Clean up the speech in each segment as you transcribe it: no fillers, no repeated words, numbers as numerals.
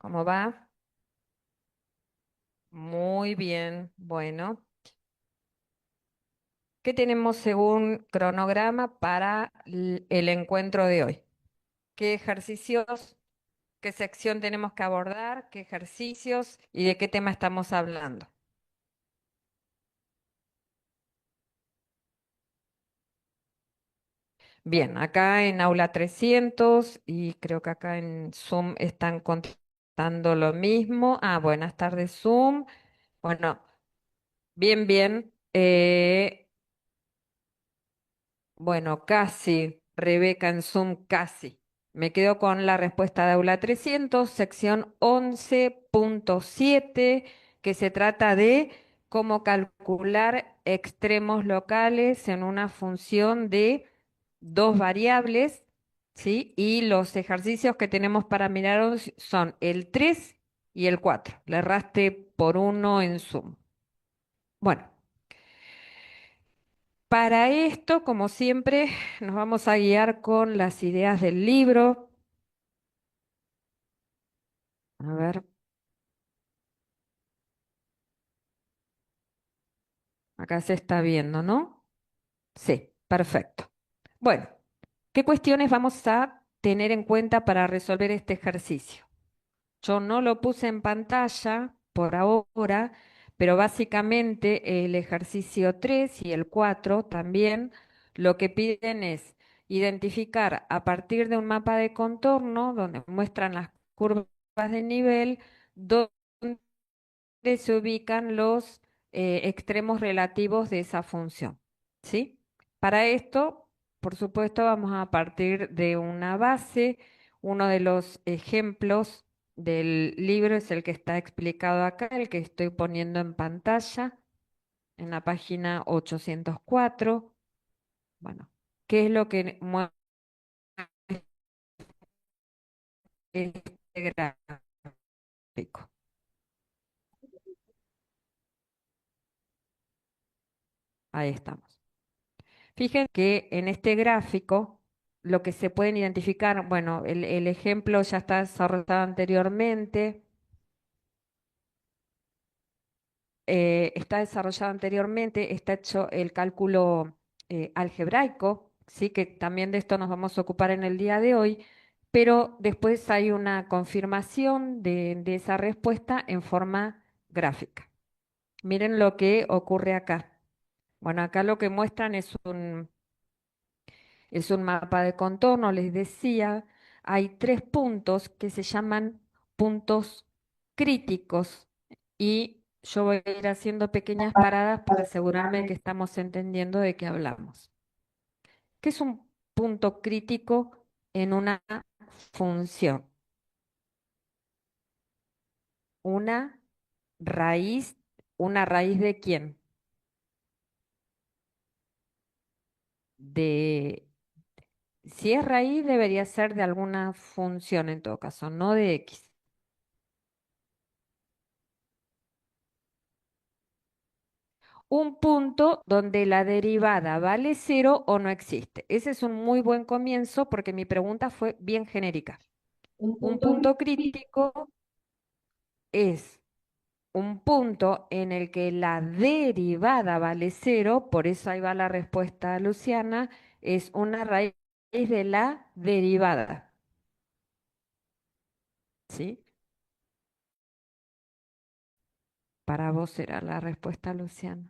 ¿Cómo va? Muy bien. Bueno, ¿qué tenemos según cronograma para el encuentro de hoy? ¿Qué ejercicios, qué sección tenemos que abordar? ¿Qué ejercicios y de qué tema estamos hablando? Bien, acá en Aula 300 y creo que acá en Zoom están contando lo mismo. Buenas tardes, Zoom. Bueno, bien, bien. Bueno, casi, Rebeca en Zoom, casi. Me quedo con la respuesta de Aula 300, sección 11.7, que se trata de cómo calcular extremos locales en una función de dos variables, ¿sí? Y los ejercicios que tenemos para mirar hoy son el 3 y el 4. Le erraste por uno en Zoom. Bueno. Para esto, como siempre, nos vamos a guiar con las ideas del libro. A ver, acá se está viendo, ¿no? Sí, perfecto. Bueno, ¿qué cuestiones vamos a tener en cuenta para resolver este ejercicio? Yo no lo puse en pantalla por ahora, pero básicamente el ejercicio 3 y el 4 también lo que piden es identificar a partir de un mapa de contorno donde muestran las curvas de nivel dónde se ubican los extremos relativos de esa función, ¿sí? Para esto, por supuesto, vamos a partir de una base. Uno de los ejemplos del libro es el que está explicado acá, el que estoy poniendo en pantalla, en la página 804. Bueno, ¿qué es lo que muestra este gráfico? Ahí estamos. Fíjense que en este gráfico lo que se pueden identificar, bueno, el ejemplo ya está desarrollado anteriormente, está hecho el cálculo algebraico, sí, que también de esto nos vamos a ocupar en el día de hoy, pero después hay una confirmación de esa respuesta en forma gráfica. Miren lo que ocurre acá. Bueno, acá lo que muestran es un mapa de contorno, les decía, hay tres puntos que se llaman puntos críticos y yo voy a ir haciendo pequeñas paradas para asegurarme que estamos entendiendo de qué hablamos. ¿Qué es un punto crítico en una función? Una raíz, ¿una raíz de quién? De, si es raíz, debería ser de alguna función en todo caso, no de X. Un punto donde la derivada vale cero o no existe. Ese es un muy buen comienzo porque mi pregunta fue bien genérica. Un Un punto punto crítico. crítico es un punto en el que la derivada vale cero, por eso ahí va la respuesta Luciana, es una raíz de la derivada. ¿Sí? Para vos será la respuesta Luciana.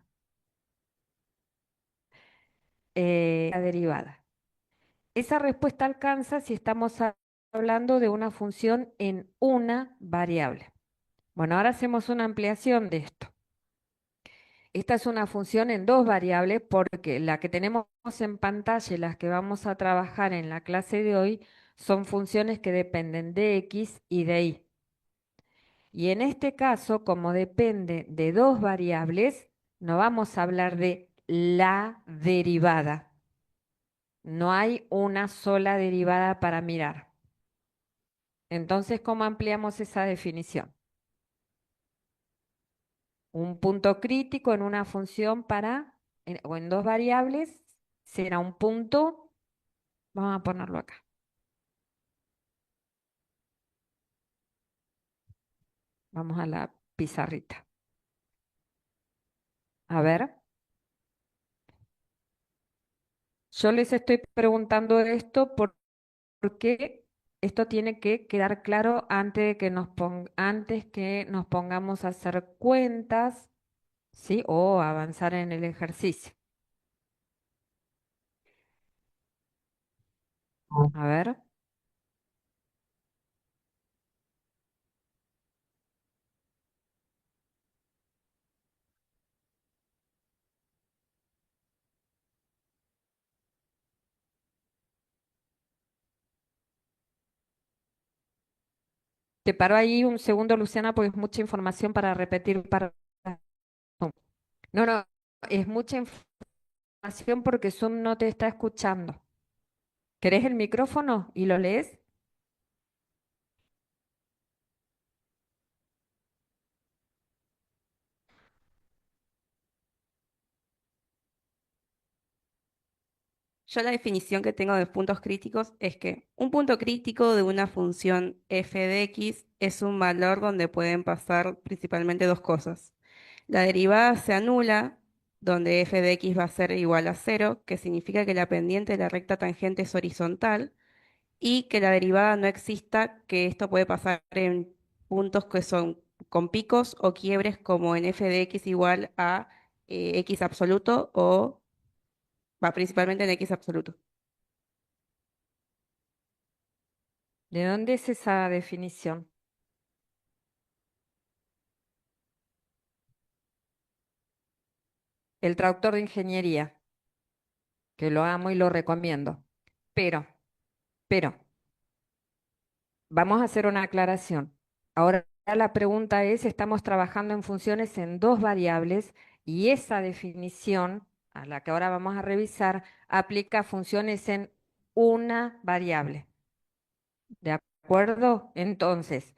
La derivada. Esa respuesta alcanza si estamos hablando de una función en una variable. Bueno, ahora hacemos una ampliación de esto. Esta es una función en dos variables porque la que tenemos en pantalla y las que vamos a trabajar en la clase de hoy son funciones que dependen de x y de y. Y en este caso, como depende de dos variables, no vamos a hablar de la derivada. No hay una sola derivada para mirar. Entonces, ¿cómo ampliamos esa definición? Un punto crítico en una función o en dos variables será un punto, vamos a ponerlo acá, Vamos a la pizarrita. A ver, yo les estoy preguntando esto porque esto tiene que quedar claro antes de que antes que nos pongamos a hacer cuentas, ¿sí? O avanzar en el ejercicio. A ver, te paro ahí un segundo, Luciana, porque es mucha información para repetir para... No, no, es mucha información porque Zoom no te está escuchando. ¿Querés el micrófono y lo lees? Yo la definición que tengo de puntos críticos es que un punto crítico de una función f de x es un valor donde pueden pasar principalmente dos cosas. La derivada se anula, donde f de x va a ser igual a cero, que significa que la pendiente de la recta tangente es horizontal, y que la derivada no exista, que esto puede pasar en puntos que son con picos o quiebres como en f de x igual a x absoluto o va principalmente en x absoluto. ¿De dónde es esa definición? El traductor de ingeniería, que lo amo y lo recomiendo. Pero, pero, vamos a hacer una aclaración. Ahora la pregunta es, estamos trabajando en funciones en dos variables y esa definición, a la que ahora vamos a revisar, aplica a funciones en una variable. ¿De acuerdo? Entonces,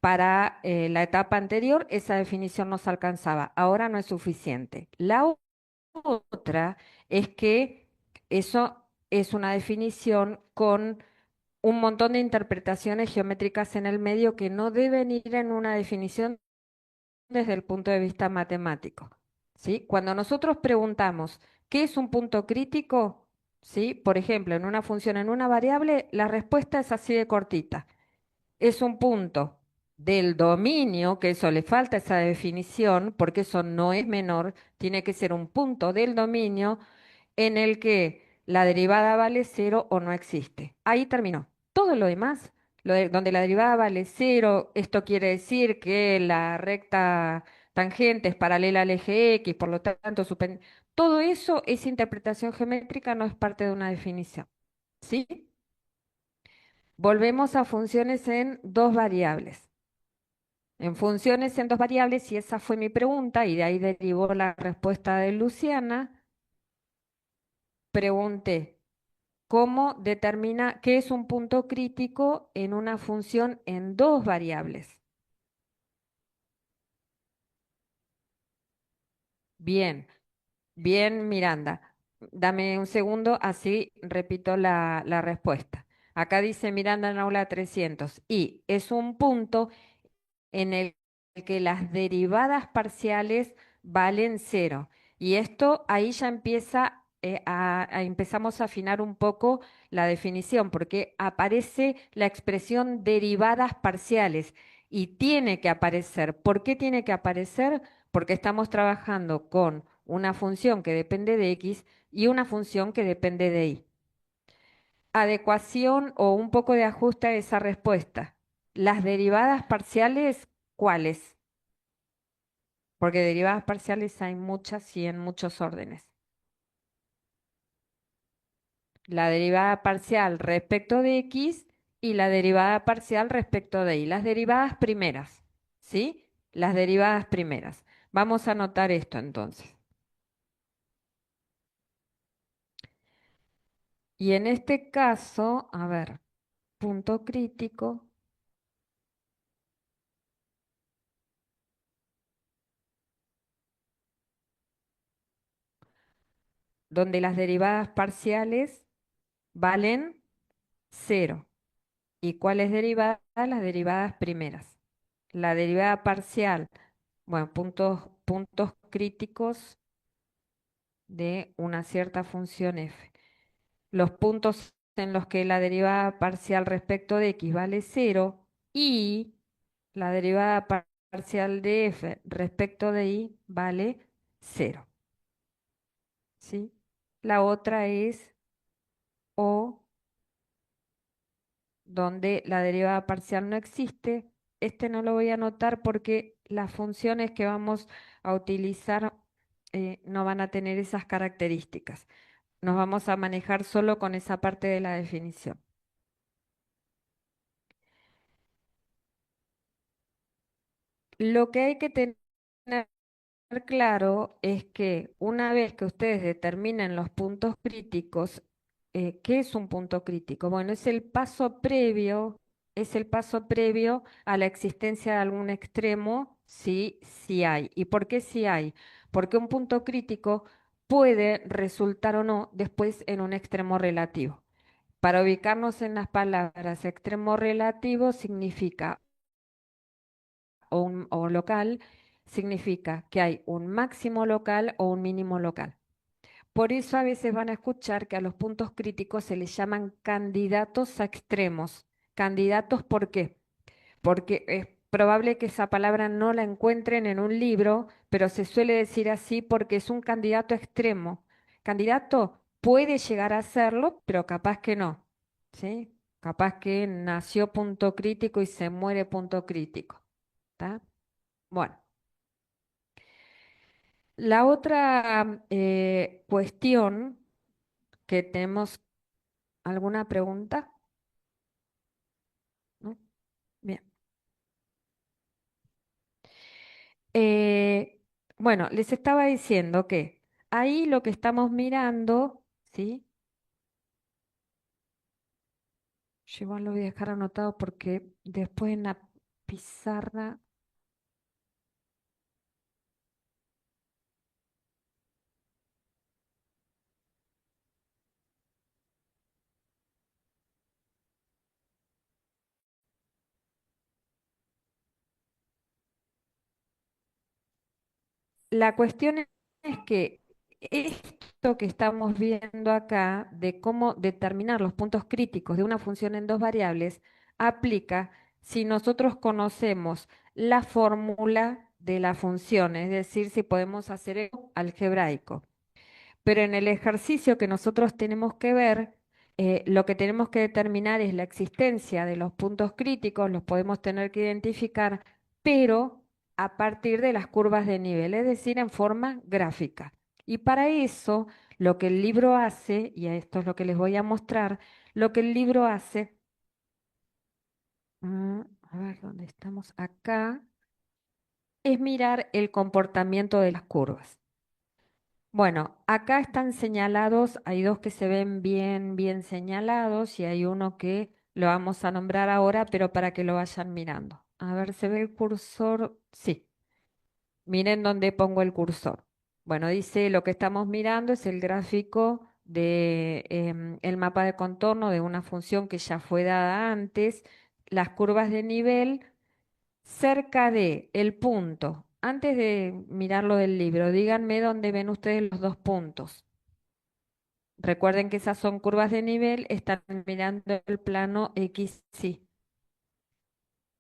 para la etapa anterior, esa definición nos alcanzaba. Ahora no es suficiente. Otra es que eso es una definición con un montón de interpretaciones geométricas en el medio que no deben ir en una definición desde el punto de vista matemático. ¿Sí? Cuando nosotros preguntamos qué es un punto crítico, ¿sí? Por ejemplo, en una función, en una variable, la respuesta es así de cortita. Es un punto del dominio, que eso le falta esa definición, porque eso no es menor, tiene que ser un punto del dominio en el que la derivada vale cero o no existe. Ahí terminó. Todo lo demás, donde la derivada vale cero, esto quiere decir que la recta tangente es paralela al eje X, por lo tanto, todo eso es interpretación geométrica, no es parte de una definición. ¿Sí? Volvemos a funciones en dos variables. En funciones en dos variables, y esa fue mi pregunta, y de ahí derivó la respuesta de Luciana, pregunté. ¿Cómo determina qué es un punto crítico en una función en dos variables? Bien, bien, Miranda. Dame un segundo, así repito la respuesta. Acá dice Miranda en aula 300 y es un punto en el que las derivadas parciales valen cero. Y esto ahí ya empieza empezamos a afinar un poco la definición, porque aparece la expresión derivadas parciales y tiene que aparecer. ¿Por qué tiene que aparecer? Porque estamos trabajando con una función que depende de x y una función que depende de y. Adecuación o un poco de ajuste a esa respuesta. Las derivadas parciales, ¿cuáles? Porque derivadas parciales hay muchas y en muchos órdenes. La derivada parcial respecto de x y la derivada parcial respecto de y. Las derivadas primeras, ¿sí? Las derivadas primeras. Vamos a anotar esto entonces. Y en este caso, a ver, punto crítico, donde las derivadas parciales valen cero. ¿Y cuáles derivadas? Las derivadas primeras. la derivada parcial, bueno, puntos críticos de una cierta función f. Los puntos en los que la derivada parcial respecto de x vale cero y la derivada parcial de f respecto de y vale cero, ¿sí? La otra es o donde la derivada parcial no existe. Este no lo voy a anotar porque las funciones que vamos a utilizar no van a tener esas características. Nos vamos a manejar solo con esa parte de la definición. Lo que hay que tener claro es que una vez que ustedes determinen los puntos críticos, ¿qué es un punto crítico? Bueno, es el paso previo a la existencia de algún extremo, sí hay. ¿Y por qué sí hay? Porque un punto crítico puede resultar o no después en un extremo relativo. Para ubicarnos en las palabras, extremo relativo significa o local significa que hay un máximo local o un mínimo local. Por eso a veces van a escuchar que a los puntos críticos se les llaman candidatos a extremos. ¿Candidatos por qué? Porque es probable que esa palabra no la encuentren en un libro, pero se suele decir así porque es un candidato extremo. Candidato puede llegar a serlo, pero capaz que no, ¿sí? Capaz que nació punto crítico y se muere punto crítico, ¿está? Bueno, la otra cuestión que tenemos, ¿alguna pregunta? ¿No? Bien. Eh, bueno, les estaba diciendo que ahí lo que estamos mirando, ¿sí? Yo igual lo voy a dejar anotado porque después en la pizarra, la cuestión es que esto que estamos viendo acá de cómo determinar los puntos críticos de una función en dos variables aplica si nosotros conocemos la fórmula de la función, es decir, si podemos hacer eso algebraico. Pero en el ejercicio que nosotros tenemos que ver, lo que tenemos que determinar es la existencia de los puntos críticos, los podemos tener que identificar, pero a partir de las curvas de nivel, es decir, en forma gráfica. Y para eso, lo que el libro hace, y a esto es lo que les voy a mostrar, lo que el libro hace, a ver, ¿dónde estamos? Acá, es mirar el comportamiento de las curvas. Bueno, acá están señalados, hay dos que se ven bien señalados y hay uno que lo vamos a nombrar ahora, pero para que lo vayan mirando. A ver, ¿se ve el cursor? Sí, miren dónde pongo el cursor. Bueno, dice lo que estamos mirando es el gráfico de el mapa de contorno de una función que ya fue dada antes, las curvas de nivel cerca de el punto. Antes de mirar lo del libro, díganme dónde ven ustedes los dos puntos. Recuerden que esas son curvas de nivel, están mirando el plano X, sí.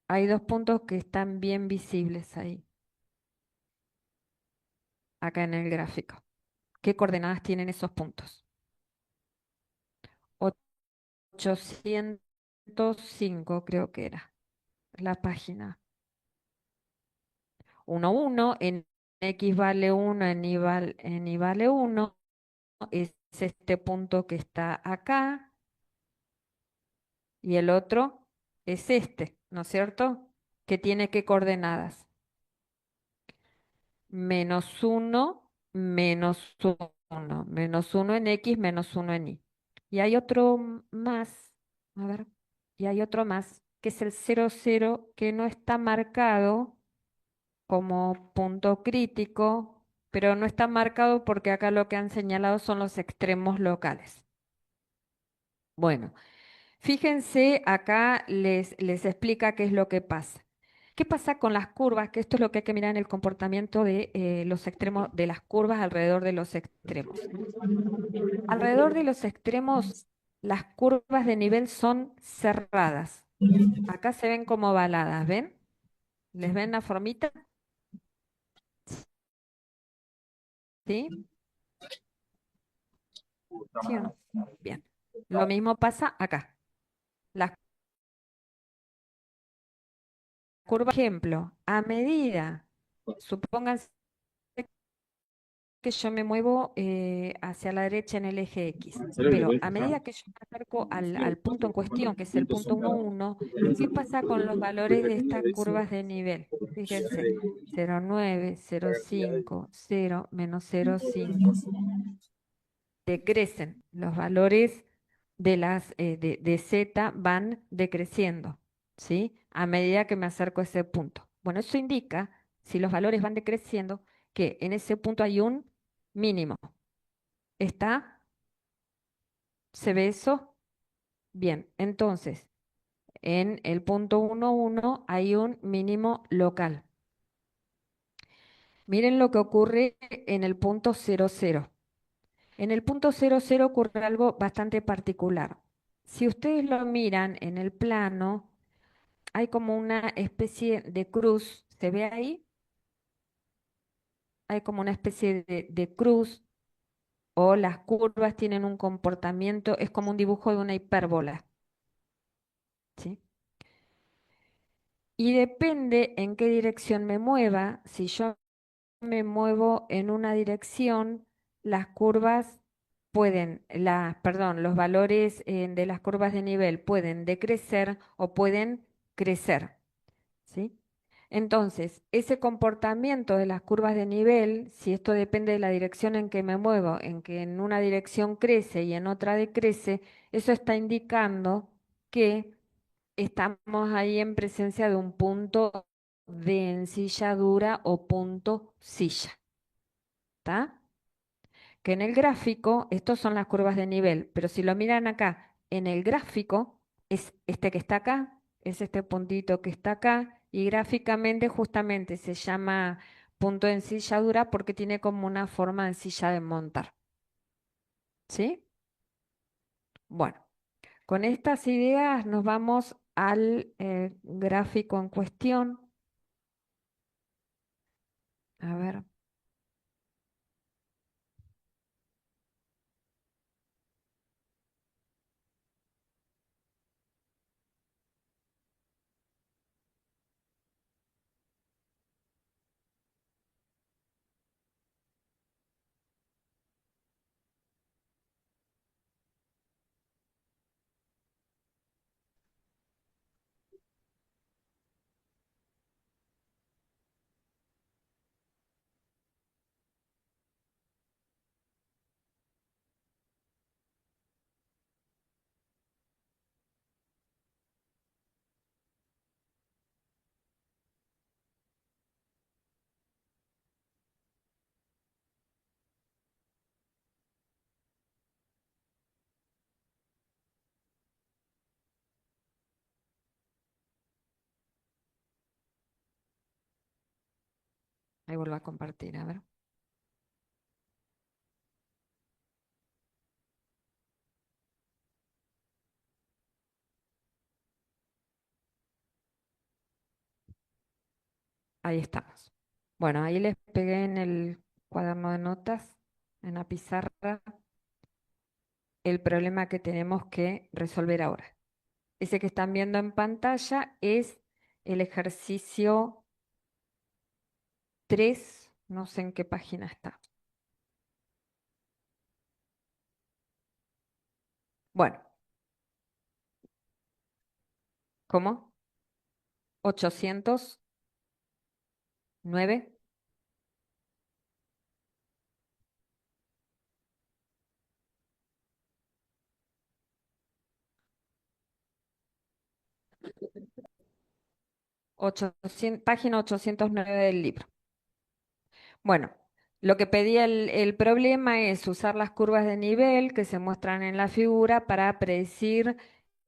Hay dos puntos que están bien visibles ahí, acá en el gráfico. ¿Qué coordenadas tienen esos puntos? 805 creo que era la página. 1, 1, en X vale 1, en Y vale 1, es este punto que está acá, y el otro es este, ¿no es cierto? Que tiene qué coordenadas. Menos uno, menos uno en X, menos uno en Y. Y hay otro más, a ver, y hay otro más, que es el 0, 0, que no está marcado como punto crítico, pero no está marcado porque acá lo que han señalado son los extremos locales. Bueno, fíjense, acá les explica qué es lo que pasa. ¿Qué pasa con las curvas? Que esto es lo que hay que mirar en el comportamiento de los extremos, de las curvas alrededor de los extremos. Alrededor de los extremos, las curvas de nivel son cerradas. Acá se ven como ovaladas, ¿ven? ¿Les ven la formita? ¿Sí? ¿Sí o no? Bien. Lo mismo pasa acá. Las curvas, ejemplo, a medida, supónganse que yo me muevo hacia la derecha en el eje X, pero a medida que yo me acerco al punto en cuestión, que es el punto 1, 1, ¿qué pasa con los valores de estas curvas de nivel? Fíjense, 0,9, 0,5, 0, menos 0,5. Decrecen. Los valores de Z van decreciendo, ¿sí? A medida que me acerco a ese punto. Bueno, eso indica, si los valores van decreciendo, que en ese punto hay un mínimo. ¿Está? ¿Se ve eso? Bien, entonces, en el punto 1, 1 hay un mínimo local. Miren lo que ocurre en el punto 0, 0. En el punto 0, 0 ocurre algo bastante particular. Si ustedes lo miran en el plano, hay como una especie de cruz, ¿se ve ahí? Hay como una especie de cruz o las curvas tienen un comportamiento, es como un dibujo de una hipérbola, ¿sí? Y depende en qué dirección me mueva, si yo me muevo en una dirección, las curvas perdón, los valores de las curvas de nivel pueden decrecer o pueden crecer, ¿sí? Entonces, ese comportamiento de las curvas de nivel, si esto depende de la dirección en que me muevo, en que en una dirección crece y en otra decrece, eso está indicando que estamos ahí en presencia de un punto de ensilladura o punto silla, ¿está? Que en el gráfico, estos son las curvas de nivel, pero si lo miran acá, en el gráfico es este que está acá, es este puntito que está acá, y gráficamente justamente se llama punto de ensilladura porque tiene como una forma de silla de montar, ¿sí? Bueno, con estas ideas nos vamos al gráfico en cuestión. A ver, ahí vuelvo a compartir, a ver. Ahí estamos. Bueno, ahí les pegué en el cuaderno de notas, en la pizarra, el problema que tenemos que resolver ahora. Ese que están viendo en pantalla es el ejercicio 3, no sé en qué página está. Bueno, ¿cómo? 809, 800, página 809 del libro. Bueno, lo que pedía el problema es usar las curvas de nivel que se muestran en la figura para predecir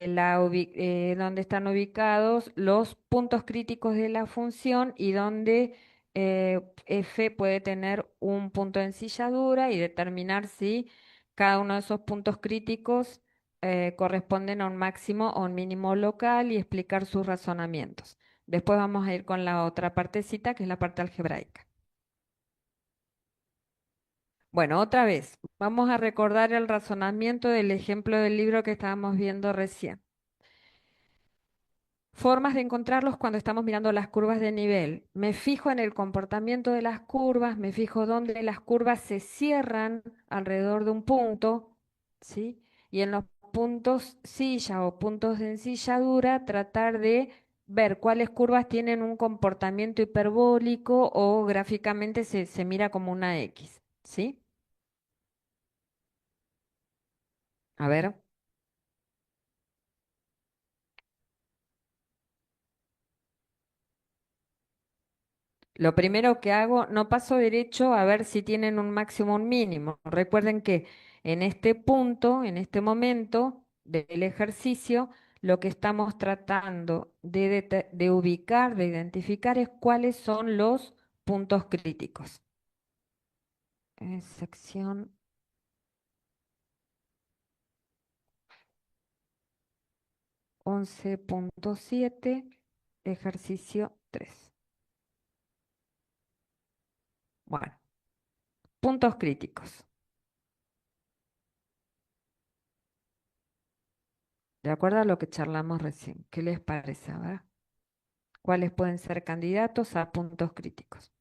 dónde están ubicados los puntos críticos de la función y dónde f puede tener un punto de ensilladura y determinar si cada uno de esos puntos críticos corresponden a un máximo o un mínimo local y explicar sus razonamientos. Después vamos a ir con la otra partecita, que es la parte algebraica. Bueno, otra vez, vamos a recordar el razonamiento del ejemplo del libro que estábamos viendo recién. Formas de encontrarlos cuando estamos mirando las curvas de nivel. Me fijo en el comportamiento de las curvas, me fijo dónde las curvas se cierran alrededor de un punto, ¿sí? Y en los puntos silla o puntos de ensilladura, tratar de ver cuáles curvas tienen un comportamiento hiperbólico o gráficamente se mira como una X, ¿sí? A ver. Lo primero que hago, no paso derecho a ver si tienen un máximo o un mínimo. Recuerden que en este punto, en este momento del ejercicio, lo que estamos tratando de ubicar, de identificar es cuáles son los puntos críticos. Sección 11.7, ejercicio 3. Bueno, puntos críticos. De acuerdo a lo que charlamos recién, ¿qué les parece? A ver, ¿cuáles pueden ser candidatos a puntos críticos?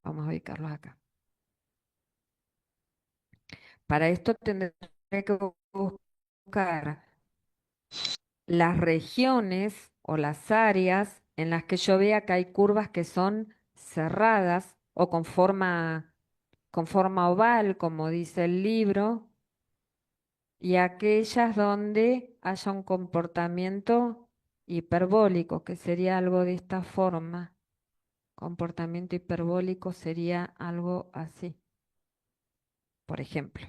Vamos a ubicarlos acá. Para esto tendré que buscar las regiones o las áreas en las que yo vea que hay curvas que son cerradas o con forma oval, como dice el libro, y aquellas donde haya un comportamiento hiperbólico, que sería algo de esta forma. Comportamiento hiperbólico sería algo así, por ejemplo.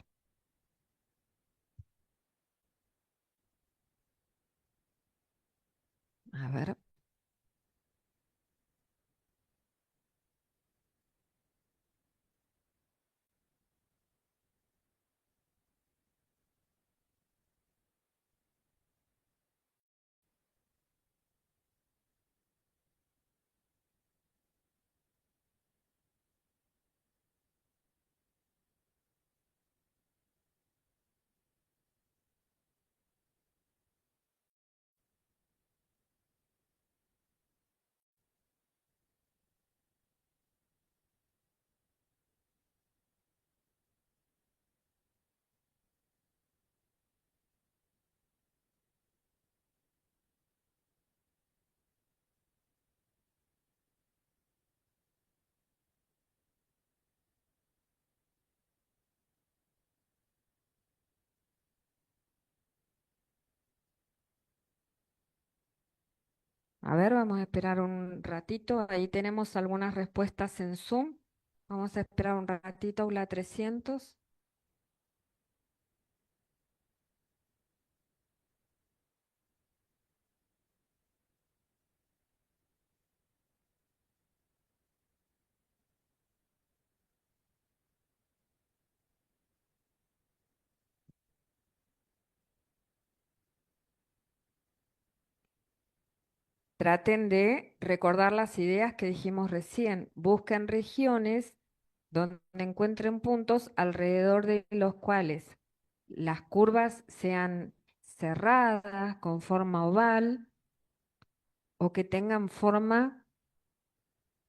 A ver. A ver, vamos a esperar un ratito. Ahí tenemos algunas respuestas en Zoom. Vamos a esperar un ratito, Aula 300. Traten de recordar las ideas que dijimos recién. Busquen regiones donde encuentren puntos alrededor de los cuales las curvas sean cerradas, con forma oval, o que tengan forma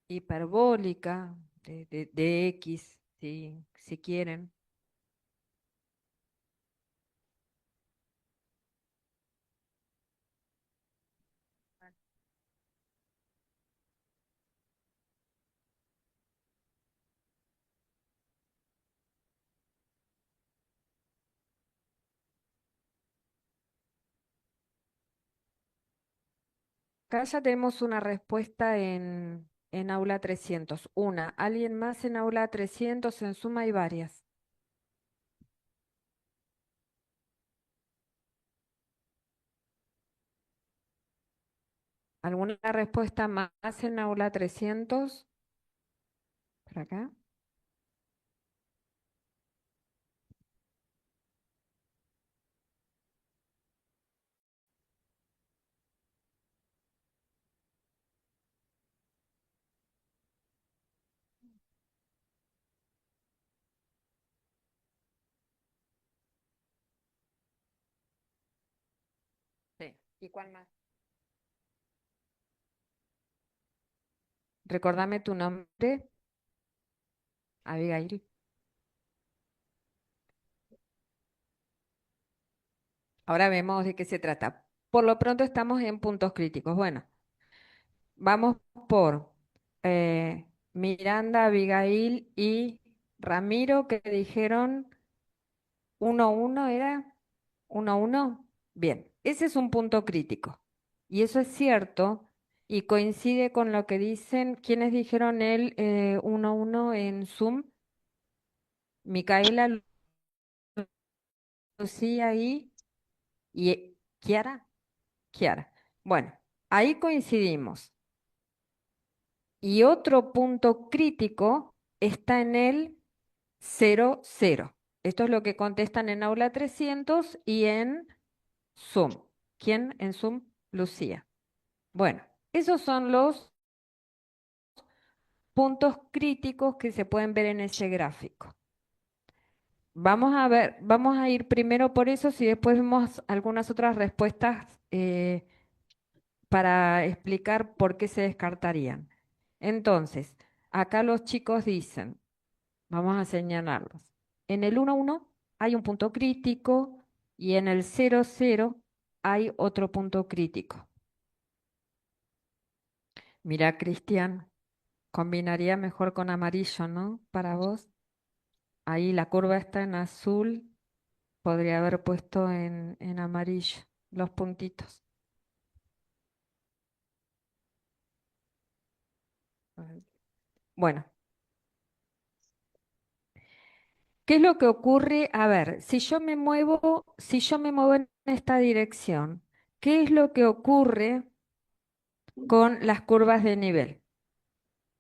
hiperbólica de X, si quieren. Acá ya tenemos una respuesta en aula 300. Una. ¿Alguien más en aula 300? En suma hay varias. ¿Alguna respuesta más en aula 300? Por acá. Sí. ¿Y cuál más? Recordame tu nombre, Abigail. Ahora vemos de qué se trata. Por lo pronto estamos en puntos críticos. Bueno, vamos por Miranda, Abigail y Ramiro, que dijeron 1-1, ¿era? 1-1. Bien, ese es un punto crítico. Y eso es cierto y coincide con lo que dicen quienes dijeron el 1-1 en Zoom. Micaela, Lucía y Kiara. Kiara. Bueno, ahí coincidimos. Y otro punto crítico está en el 0-0. Esto es lo que contestan en Aula 300 y en Zoom. ¿Quién en Zoom? Lucía. Bueno, esos son los puntos críticos que se pueden ver en ese gráfico. Vamos a ver, vamos a ir primero por eso y después vemos algunas otras respuestas para explicar por qué se descartarían. Entonces, acá los chicos dicen, vamos a señalarlos. En el 1-1 hay un punto crítico y en el 0-0 hay otro punto crítico. Mira, Cristian, combinaría mejor con amarillo, ¿no? Para vos. Ahí la curva está en azul, podría haber puesto en amarillo los puntitos. Ay. Bueno, ¿qué es lo que ocurre? A ver, si yo me muevo en esta dirección, ¿qué es lo que ocurre con las curvas de nivel?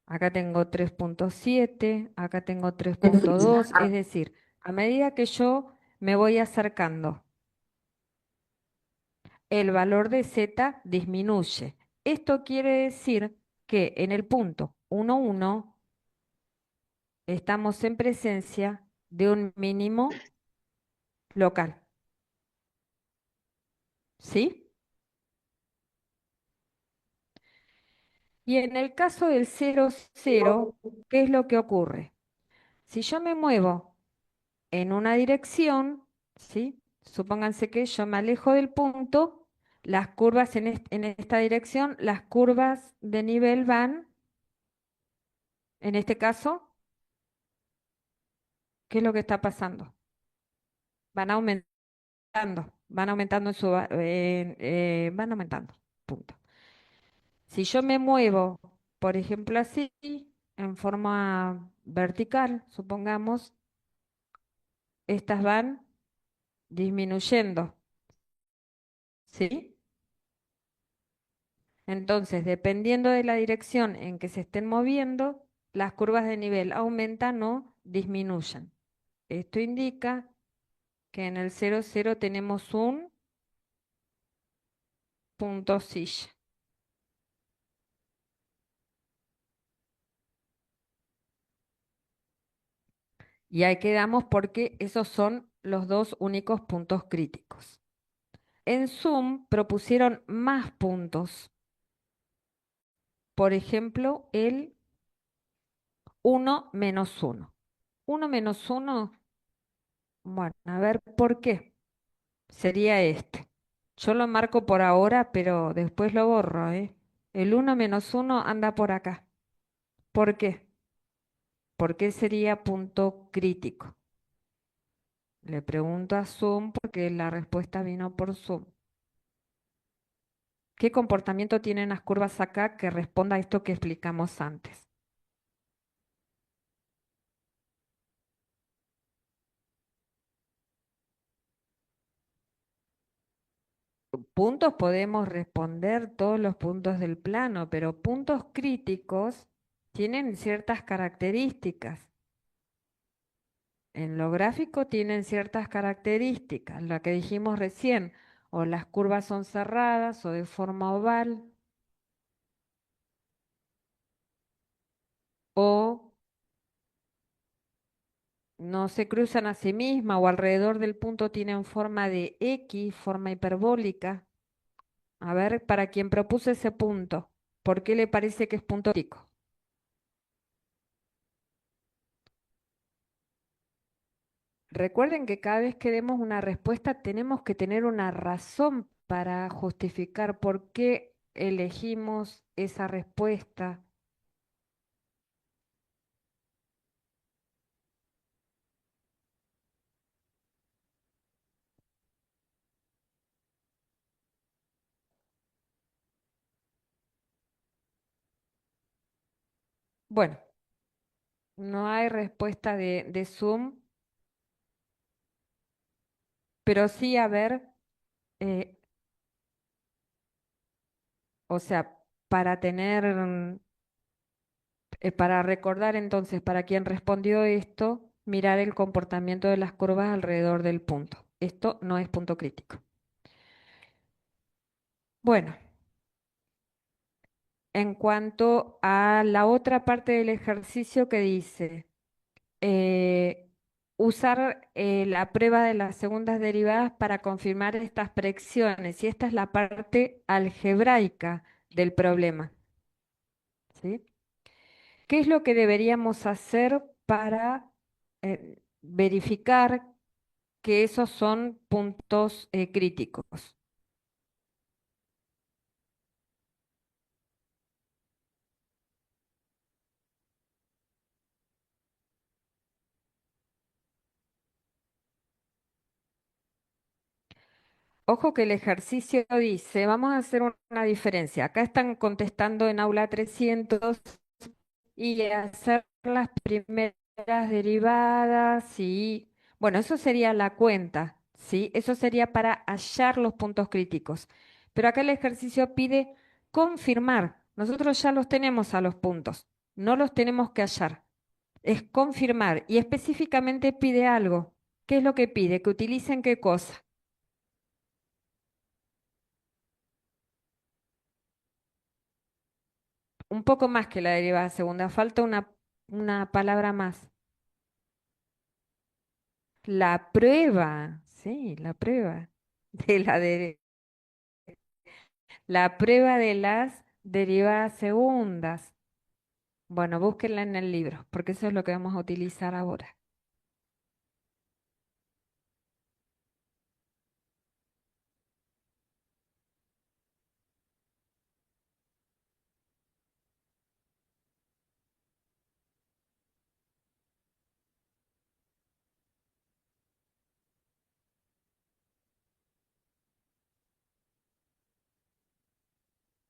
Acá tengo 3,7, acá tengo 3,2, es decir, a medida que yo me voy acercando, el valor de z disminuye. Esto quiere decir que en el punto 1,1 estamos en presencia de un mínimo local. ¿Sí? Y en el caso del 0,0, ¿qué es lo que ocurre? Si yo me muevo en una dirección, ¿sí? Supónganse que yo me alejo del punto, las curvas en esta dirección, las curvas de nivel van, en este caso, ¿qué es lo que está pasando? Van van aumentando van aumentando, punto. Si yo me muevo, por ejemplo, así, en forma vertical, supongamos, estas van disminuyendo, ¿sí? Entonces, dependiendo de la dirección en que se estén moviendo, las curvas de nivel aumentan o disminuyen. Esto indica que en el 0,0 tenemos un punto silla. Y ahí quedamos porque esos son los dos únicos puntos críticos. En Zoom propusieron más puntos. Por ejemplo, el 1-1. 1-1, bueno, a ver por qué. Sería este. Yo lo marco por ahora, pero después lo borro, ¿eh? El 1-1 anda por acá. ¿Por qué? ¿Por qué sería punto crítico? Le pregunto a Zoom porque la respuesta vino por Zoom. ¿Qué comportamiento tienen las curvas acá que responda a esto que explicamos antes? Puntos podemos responder todos los puntos del plano, pero puntos críticos tienen ciertas características. En lo gráfico tienen ciertas características, la que dijimos recién, o las curvas son cerradas o de forma oval, o no se cruzan a sí mismas, o alrededor del punto tienen forma de X, forma hiperbólica. A ver, para quien propuso ese punto, ¿por qué le parece que es punto crítico? Recuerden que cada vez que demos una respuesta tenemos que tener una razón para justificar por qué elegimos esa respuesta. Bueno, no hay respuesta de Zoom, pero sí a ver, eh, o sea, para tener, para recordar entonces, para quien respondió esto, mirar el comportamiento de las curvas alrededor del punto. Esto no es punto crítico. Bueno. En cuanto a la otra parte del ejercicio que dice eh, usar la prueba de las segundas derivadas para confirmar estas predicciones, y esta es la parte algebraica del problema, ¿sí? ¿Qué es lo que deberíamos hacer para verificar que esos son puntos críticos? Ojo que el ejercicio dice, vamos a hacer una diferencia. Acá están contestando en aula 300 y hacer las primeras derivadas y, bueno, eso sería la cuenta, ¿sí? Eso sería para hallar los puntos críticos. Pero acá el ejercicio pide confirmar. Nosotros ya los tenemos a los puntos, no los tenemos que hallar. Es confirmar y específicamente pide algo. ¿Qué es lo que pide? Que utilicen qué cosa. Un poco más que la derivada segunda, falta una palabra más. La prueba, sí, la prueba de la prueba de las derivadas segundas. Bueno, búsquenla en el libro, porque eso es lo que vamos a utilizar ahora.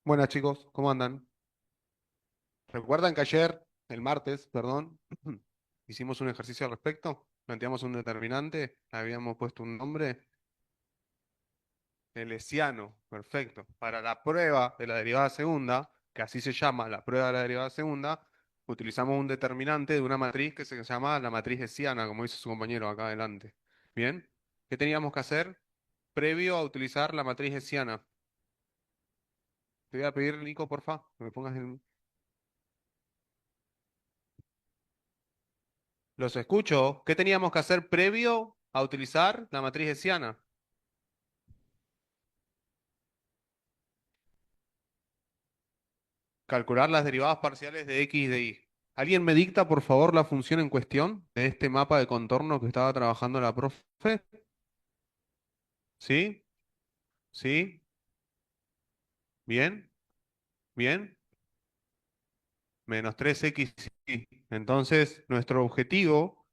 Buenas chicos, ¿cómo andan? ¿Recuerdan que ayer, el martes, perdón, hicimos un ejercicio al respecto? Planteamos un determinante, habíamos puesto un nombre, el hessiano, perfecto. Para la prueba de la derivada segunda, que así se llama la prueba de la derivada segunda, utilizamos un determinante de una matriz que se llama la matriz hessiana, como dice su compañero acá adelante. ¿Bien? ¿Qué teníamos que hacer previo a utilizar la matriz hessiana? Te voy a pedir, Nico, porfa, que me pongas el... Los escucho. ¿Qué teníamos que hacer previo a utilizar la matriz hessiana? Calcular las derivadas parciales de x y de y. ¿Alguien me dicta, por favor, la función en cuestión de este mapa de contorno que estaba trabajando la profe? ¿Sí? ¿Sí? ¿Bien? ¿Bien? Menos 3x. Sí. Entonces, nuestro objetivo,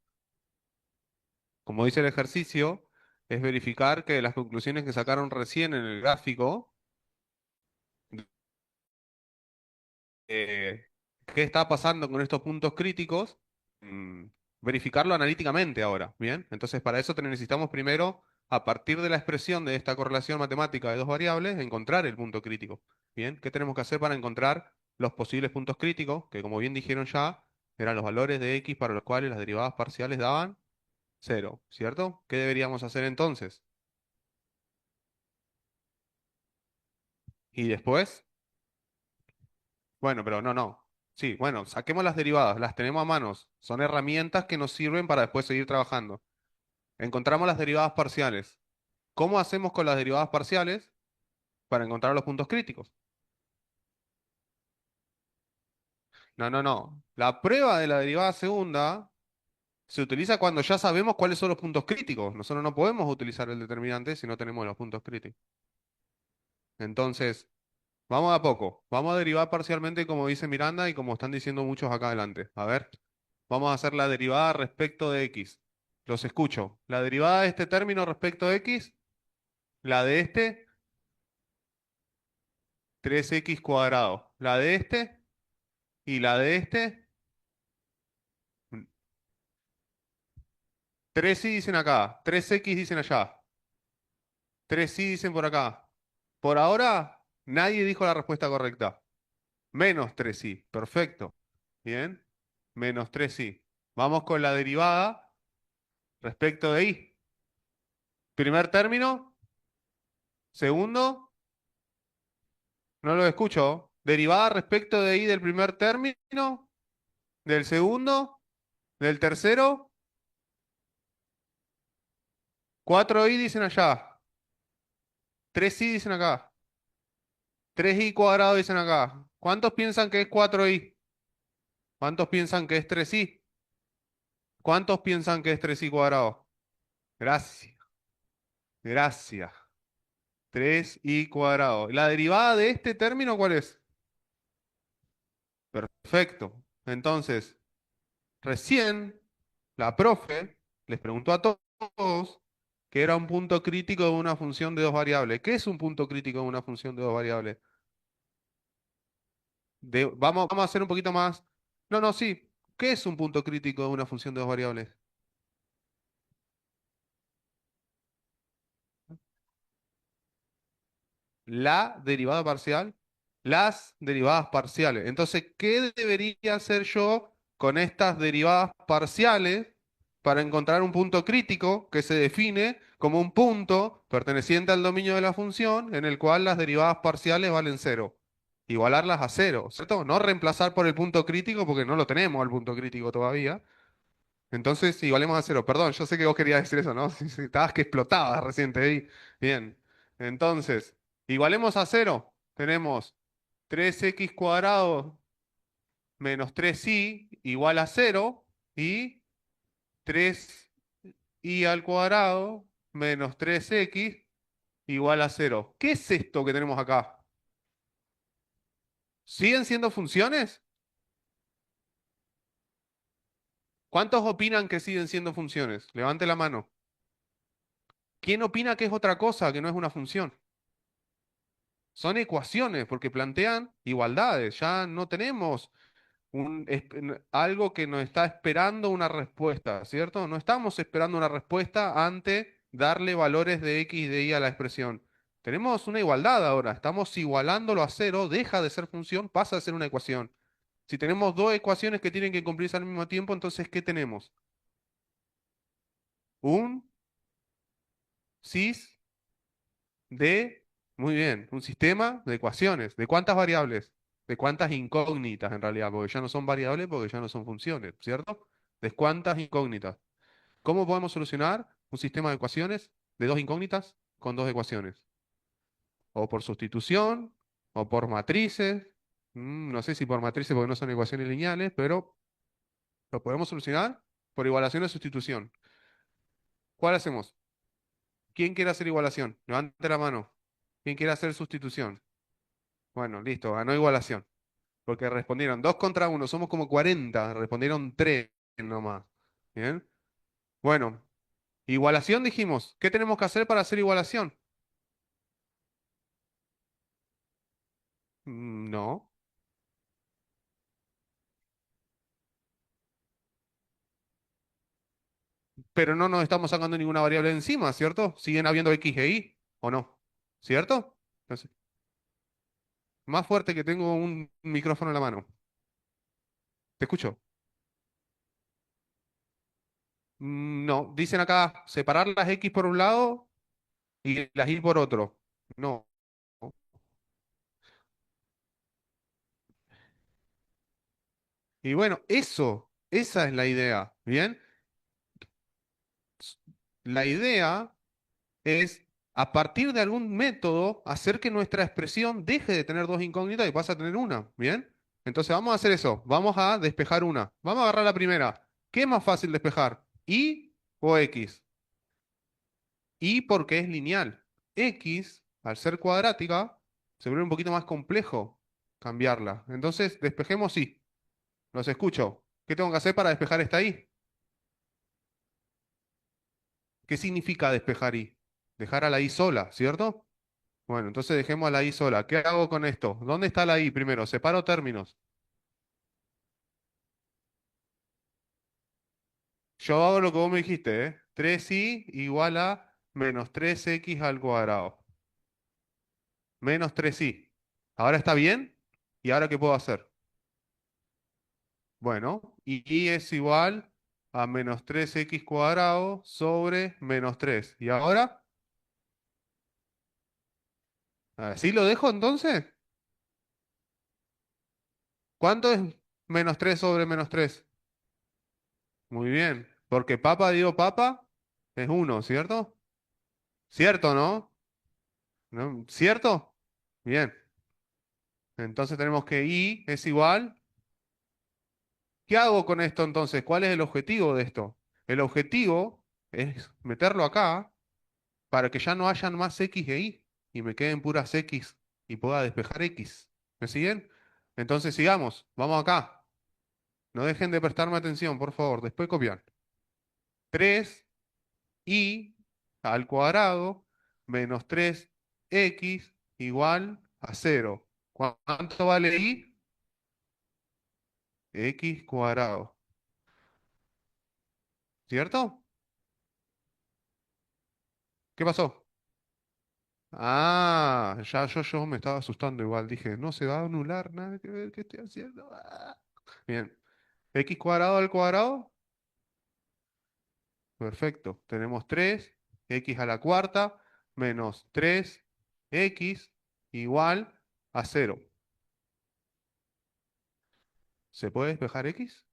como dice el ejercicio, es verificar que las conclusiones que sacaron recién en el gráfico, eh, qué está pasando con estos puntos críticos, mm, verificarlo analíticamente ahora, ¿bien? Entonces, para eso necesitamos primero a partir de la expresión de esta correlación matemática de dos variables, encontrar el punto crítico. Bien, ¿qué tenemos que hacer para encontrar los posibles puntos críticos? Que como bien dijeron ya, eran los valores de x para los cuales las derivadas parciales daban cero, ¿cierto? ¿Qué deberíamos hacer entonces? Y después, bueno, pero no. Sí, bueno, saquemos las derivadas, las tenemos a manos. Son herramientas que nos sirven para después seguir trabajando. Encontramos las derivadas parciales. ¿Cómo hacemos con las derivadas parciales para encontrar los puntos críticos? No. La prueba de la derivada segunda se utiliza cuando ya sabemos cuáles son los puntos críticos. Nosotros no podemos utilizar el determinante si no tenemos los puntos críticos. Entonces, vamos a poco. Vamos a derivar parcialmente como dice Miranda y como están diciendo muchos acá adelante. A ver, vamos a hacer la derivada respecto de x. Los escucho. La derivada de este término respecto de x, la de este, 3x cuadrado. La de este y la de este, 3y dicen acá, 3x dicen allá, 3y dicen por acá. Por ahora, nadie dijo la respuesta correcta. Menos 3i. Perfecto. Bien. Menos 3i. Vamos con la derivada respecto de i. Primer término. Segundo. No lo escucho. Derivada respecto de i del primer término. Del segundo. Del tercero. 4i dicen allá. 3i dicen acá. 3i cuadrado dicen acá. ¿Cuántos piensan que es 4i? ¿Cuántos piensan que es 3i? ¿Cuántos piensan que es 3i cuadrado? Gracias. Gracias. 3i cuadrado. ¿La derivada de este término cuál es? Perfecto. Entonces, recién la profe les preguntó a todos qué era un punto crítico de una función de dos variables. ¿Qué es un punto crítico de una función de dos variables? Vamos a hacer un poquito más. No, sí. ¿Qué es un punto crítico de una función de dos variables? La derivada parcial, las derivadas parciales. Entonces, ¿qué debería hacer yo con estas derivadas parciales para encontrar un punto crítico que se define como un punto perteneciente al dominio de la función en el cual las derivadas parciales valen cero? Igualarlas a cero, ¿cierto? No reemplazar por el punto crítico porque no lo tenemos al punto crítico todavía. Entonces, igualemos a cero. Perdón, yo sé que vos querías decir eso, ¿no? Si estabas que explotabas recién, te vi. Bien. Entonces, igualemos a cero. Tenemos 3x cuadrado menos 3y igual a cero y 3y al cuadrado menos 3x igual a cero. ¿Qué es esto que tenemos acá? ¿Siguen siendo funciones? ¿Cuántos opinan que siguen siendo funciones? Levante la mano. ¿Quién opina que es otra cosa, que no es una función? Son ecuaciones porque plantean igualdades. Ya no tenemos algo que nos está esperando una respuesta, ¿cierto? No estamos esperando una respuesta ante darle valores de x y de y a la expresión. Tenemos una igualdad ahora. Estamos igualándolo a cero, deja de ser función, pasa a ser una ecuación. Si tenemos dos ecuaciones que tienen que cumplirse al mismo tiempo, entonces, ¿qué tenemos? Un cis de, muy bien, un sistema de ecuaciones. ¿De cuántas variables? ¿De cuántas incógnitas en realidad? Porque ya no son variables, porque ya no son funciones, ¿cierto? ¿De cuántas incógnitas? ¿Cómo podemos solucionar un sistema de ecuaciones de dos incógnitas con dos ecuaciones? O por sustitución, o por matrices. No sé si por matrices porque no son ecuaciones lineales, pero lo podemos solucionar por igualación o sustitución. ¿Cuál hacemos? ¿Quién quiere hacer igualación? Levante la mano. ¿Quién quiere hacer sustitución? Bueno, listo, ganó igualación. Porque respondieron 2 contra uno, somos como 40, respondieron 3 nomás. ¿Bien? Bueno, igualación dijimos. ¿Qué tenemos que hacer para hacer igualación? No. pero no nos estamos sacando ninguna variable de encima, ¿cierto? Siguen habiendo X e Y, ¿o no? ¿Cierto? Entonces, más fuerte que tengo un micrófono en la mano. ¿Te escucho? No, dicen acá separar las X por un lado y las Y por otro. No. Y bueno, esa es la idea, ¿bien? La idea es, a partir de algún método, hacer que nuestra expresión deje de tener dos incógnitas y pase a tener una, ¿bien? Entonces vamos a hacer eso, vamos a despejar una. Vamos a agarrar la primera. ¿Qué es más fácil despejar? ¿Y o X? Y porque es lineal. X, al ser cuadrática, se vuelve un poquito más complejo cambiarla. Entonces, despejemos Y. Los escucho. ¿Qué tengo que hacer para despejar esta Y? ¿Qué significa despejar Y? Dejar a la Y sola, ¿cierto? Bueno, entonces dejemos a la I sola. ¿Qué hago con esto? ¿Dónde está la I primero? Separo términos. Yo hago lo que vos me dijiste, ¿eh? 3i igual a menos 3x al cuadrado. Menos 3i. ¿Ahora está bien? ¿Y ahora qué puedo hacer? Bueno, y i es igual a menos 3x cuadrado sobre menos 3. ¿Y ahora? ¿Así lo dejo entonces? ¿Cuánto es menos 3 sobre menos 3? Muy bien, porque papa digo papa es uno, ¿cierto? ¿Cierto, no? ¿No? ¿Cierto? Bien. Entonces tenemos que I es igual. ¿Qué hago con esto entonces? ¿Cuál es el objetivo de esto? El objetivo es meterlo acá para que ya no hayan más X e Y y me queden puras X y pueda despejar X. ¿Me siguen? Entonces sigamos. Vamos acá. No dejen de prestarme atención, por favor. Después copian. 3i al cuadrado menos 3x igual a cero. ¿Cuánto vale i? X cuadrado. ¿Cierto? ¿Qué pasó? Ah, ya yo me estaba asustando igual. Dije, no se va a anular nada que ver qué estoy haciendo. Ah. Bien. X cuadrado al cuadrado. Perfecto. Tenemos 3 x a la cuarta menos 3x igual a cero. ¿Se puede despejar X?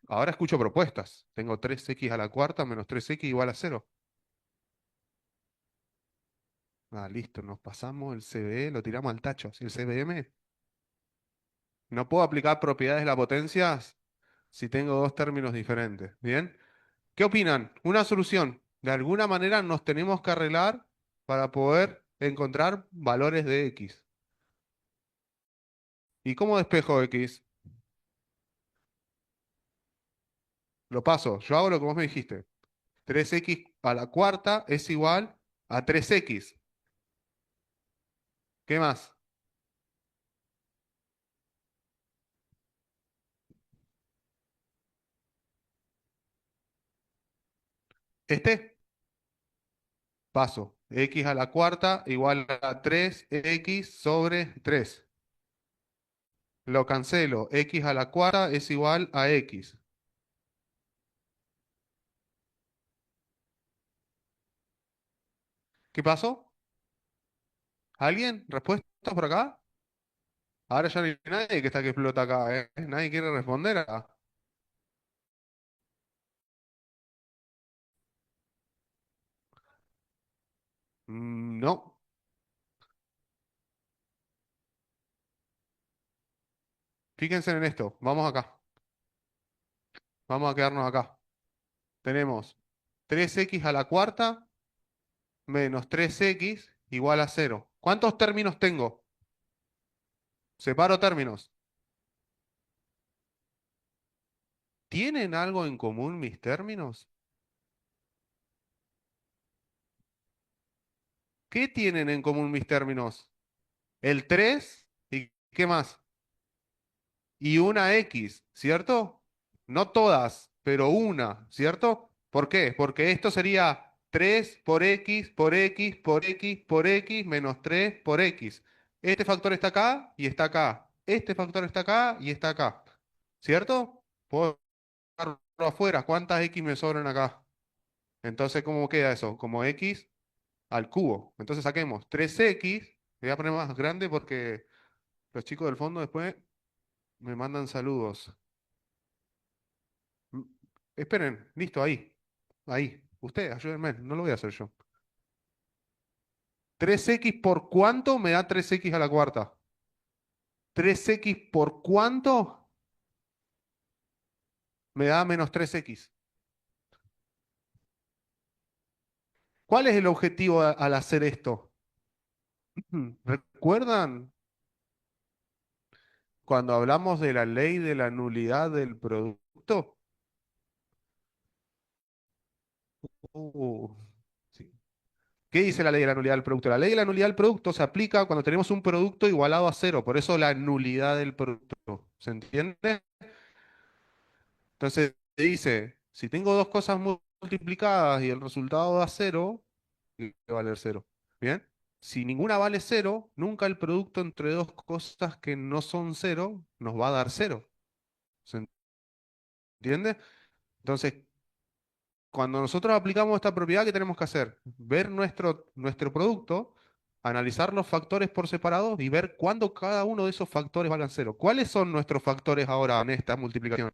Ahora escucho propuestas. Tengo 3x a la cuarta menos 3x igual a cero. Ah, listo, nos pasamos el CBE, lo tiramos al tacho. Si el CBM, no puedo aplicar propiedades de la potencia si tengo dos términos diferentes. ¿Bien? ¿Qué opinan? Una solución. De alguna manera nos tenemos que arreglar para poder encontrar valores de X. ¿Y cómo despejo X? Lo paso. Yo hago lo que vos me dijiste. 3x a la cuarta es igual a 3x. ¿Qué más? Este. Paso. X a la cuarta igual a 3x sobre 3. Lo cancelo. X a la cuarta es igual a X. ¿Qué pasó? ¿Alguien? ¿Respuesta por acá? Ahora ya no hay nadie que está que explota acá, ¿eh? Nadie quiere responder acá. No. Fíjense en esto. Vamos acá. Vamos a quedarnos acá. Tenemos 3x a la cuarta menos 3x igual a cero. ¿Cuántos términos tengo? Separo términos. ¿Tienen algo en común mis términos? ¿Qué tienen en común mis términos? El 3 y ¿qué más? Y una X, ¿cierto? No todas. pero una, ¿cierto? ¿Por qué? Porque esto sería 3 por x por x por x por x menos 3 por x. Este factor está acá y está acá. Este factor está acá y está acá. ¿Cierto? Puedo dejarlo afuera. ¿Cuántas x me sobran acá? Entonces, ¿cómo queda eso? Como x al cubo. Entonces saquemos 3x. Le voy a poner más grande porque los chicos del fondo después me mandan saludos. Mm, Esperen, listo, ahí. Ahí. Ustedes, ayúdenme, no lo voy a hacer yo. 3x por cuánto me da 3x a la cuarta. 3x por cuánto me da menos 3x. ¿Cuál es el objetivo al hacer esto? ¿Recuerdan cuando hablamos de la ley de la nulidad del producto? Uh, sí. ¿Qué dice la ley de la nulidad del producto? La ley de la nulidad del producto se aplica cuando tenemos un producto igualado a cero, por eso la nulidad del producto. ¿Se entiende? Entonces dice, si tengo dos cosas multiplicadas y el resultado da cero, tiene que valer cero. ¿Bien? Si ninguna vale cero, nunca el producto entre dos cosas que no son cero nos va a dar cero. ¿Se entiende? Entonces, cuando nosotros aplicamos esta propiedad, ¿qué tenemos que hacer? Ver nuestro producto, analizar los factores por separado y ver cuándo cada uno de esos factores vale cero. ¿Cuáles son nuestros factores ahora en esta multiplicación?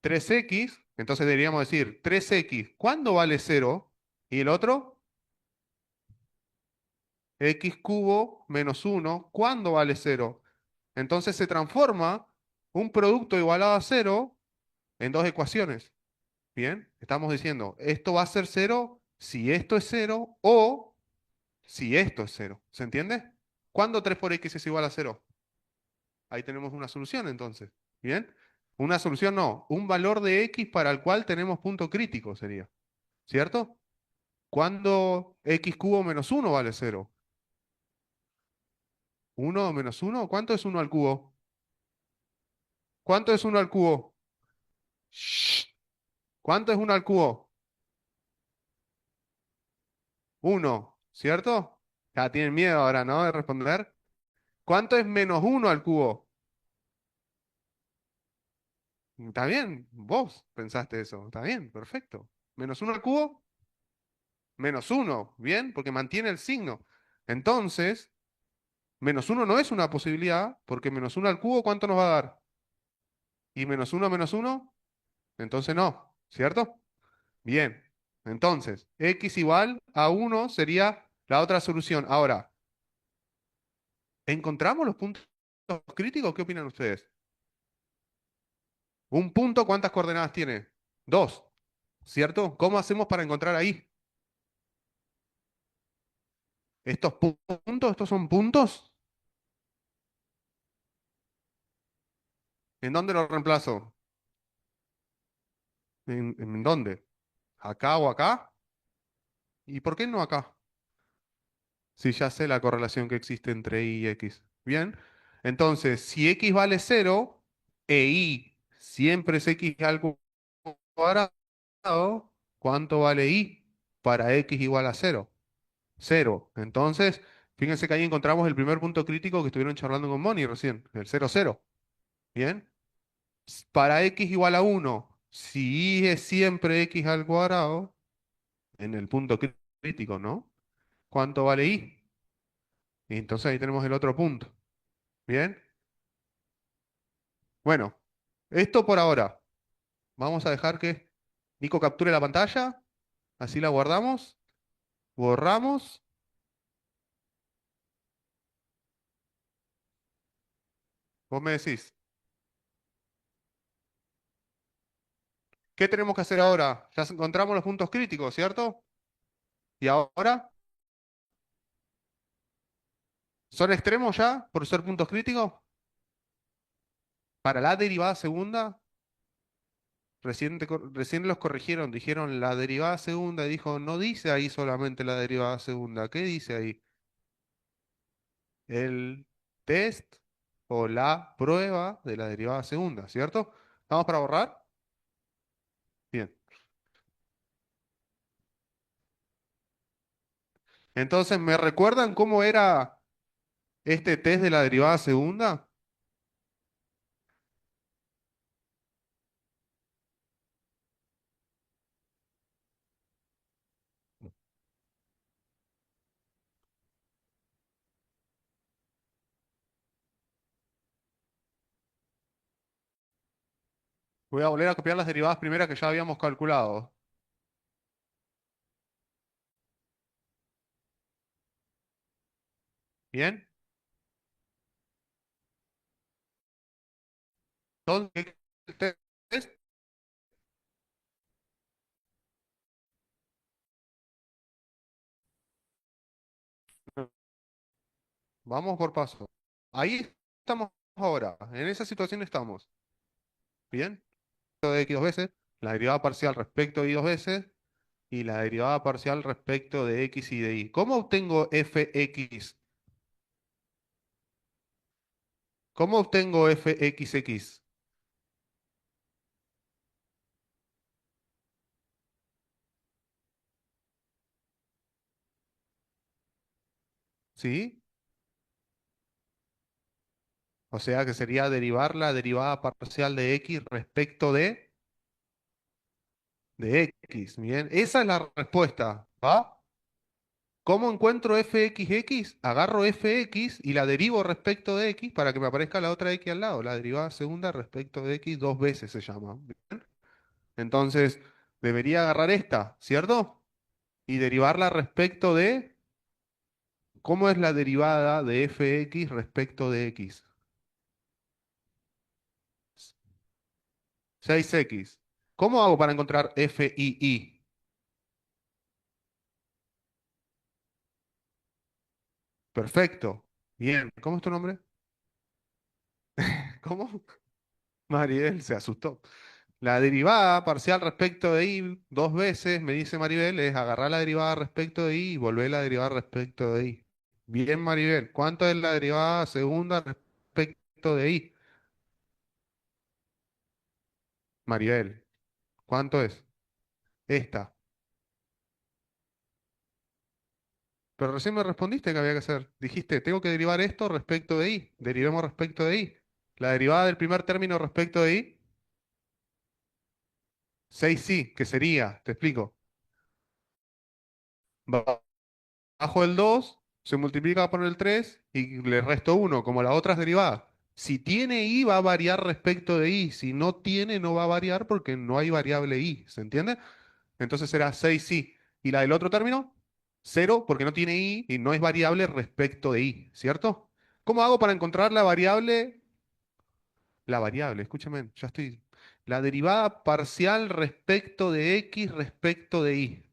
3x, entonces deberíamos decir 3x, ¿cuándo vale cero? Y el otro, x cubo menos uno, ¿cuándo vale cero? Entonces se transforma un producto igualado a cero en dos ecuaciones. Bien, estamos diciendo, esto va a ser cero si esto es cero o si esto es cero. ¿Se entiende? ¿Cuándo 3 por x es igual a cero? Ahí tenemos una solución entonces. ¿Bien? Una solución no, un valor de x para el cual tenemos punto crítico sería. ¿Cierto? ¿Cuándo x cubo menos uno vale cero? ¿Uno menos uno? ¿Cuánto es uno al cubo? ¿Cuánto es uno al cubo? Shh. ¿Cuánto es uno al cubo? Uno, ¿cierto? Ya tienen miedo ahora, ¿no? De responder. ¿Cuánto es menos uno al cubo? Está bien, vos pensaste eso. Está bien, perfecto. Menos uno al cubo, menos uno. Bien, porque mantiene el signo. Entonces, menos uno no es una posibilidad, porque menos uno al cubo, ¿cuánto nos va a dar? Y menos uno, entonces no, ¿cierto? Bien. Entonces, x igual a uno sería la otra solución. Ahora, ¿encontramos los puntos críticos? ¿Qué opinan ustedes? Un punto, ¿cuántas coordenadas tiene? Dos, ¿cierto? ¿Cómo hacemos para encontrar ahí? ¿Estos puntos, estos son puntos? ¿En dónde los reemplazo? ¿En dónde? ¿Acá o acá? ¿Y por qué no acá? Si ya sé la correlación que existe entre y y x. Bien. Entonces, si x vale cero e y siempre es x al cuadrado, ¿cuánto vale y para x igual a cero? Cero. Entonces, fíjense que ahí encontramos el primer punto crítico que estuvieron charlando con Moni recién, el cero cero. Bien. Para x igual a uno, si y es siempre x al cuadrado, en el punto crítico, ¿no? ¿Cuánto vale y? Y entonces ahí tenemos el otro punto. Bien. Bueno, esto por ahora. Vamos a dejar que Nico capture la pantalla. Así la guardamos. Borramos. Vos me decís, ¿qué tenemos que hacer ahora? Ya encontramos los puntos críticos, ¿cierto? ¿Y ahora? ¿Son extremos ya por ser puntos críticos? Para la derivada segunda, recién los corrigieron, dijeron la derivada segunda y dijo, no dice ahí solamente la derivada segunda. ¿Qué dice ahí? El test o la prueba de la derivada segunda, ¿cierto? ¿Estamos para borrar? Bien. Entonces, ¿me recuerdan cómo era este test de la derivada segunda? Voy a volver a copiar las derivadas primeras que ya habíamos calculado. ¿Bien? Entonces, ¿qué test? Vamos por paso. Ahí estamos ahora. En esa situación estamos. ¿Bien? De x dos veces, la derivada parcial respecto de y dos veces, y la derivada parcial respecto de x y de y. ¿Cómo obtengo fx? ¿Cómo obtengo fxx? ¿Sí? O sea que sería derivar la derivada parcial de x respecto de x. Bien, esa es la respuesta. ¿Va? ¿Cómo encuentro fxx? Agarro fx y la derivo respecto de x para que me aparezca la otra x al lado. La derivada segunda respecto de x dos veces se llama. ¿Bien? Entonces, debería agarrar esta, ¿cierto? Y derivarla respecto de... ¿Cómo es la derivada de fx respecto de x? 6x. ¿Cómo hago para encontrar f y y? Perfecto. Bien. ¿Cómo es tu nombre? ¿Cómo? Maribel se asustó. La derivada parcial respecto de y dos veces, me dice Maribel, es agarrar la derivada respecto de y volver la derivada respecto de y. Bien, Maribel. ¿Cuánto es la derivada segunda respecto de y? Maribel, ¿cuánto es? Esta. Pero recién me respondiste que había que hacer. Dijiste, tengo que derivar esto respecto de y. Derivemos respecto de y. La derivada del primer término respecto de y, 6 sí, que sería, te explico. Bajo el 2 se multiplica por el 3 y le resto uno como las otras derivadas. Si tiene i va a variar respecto de i, si no tiene no va a variar porque no hay variable i, ¿se entiende? Entonces será 6 i. ¿Y la del otro término? Cero porque no tiene i y no es variable respecto de i, ¿cierto? ¿Cómo hago para encontrar la variable? La variable, escúchame, ya estoy. La derivada parcial respecto de x respecto de y.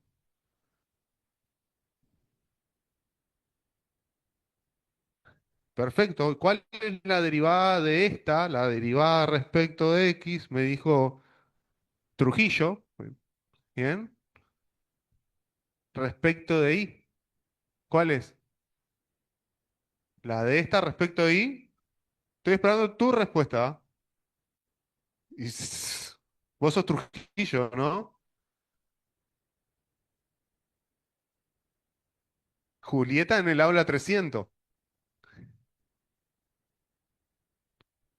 Perfecto. ¿Cuál es la derivada de esta? La derivada respecto de x, me dijo Trujillo. Bien. Respecto de y. ¿Cuál es? La de esta respecto de y. Estoy esperando tu respuesta. ¿Ah? Vos sos Trujillo, ¿no? Julieta en el aula 300.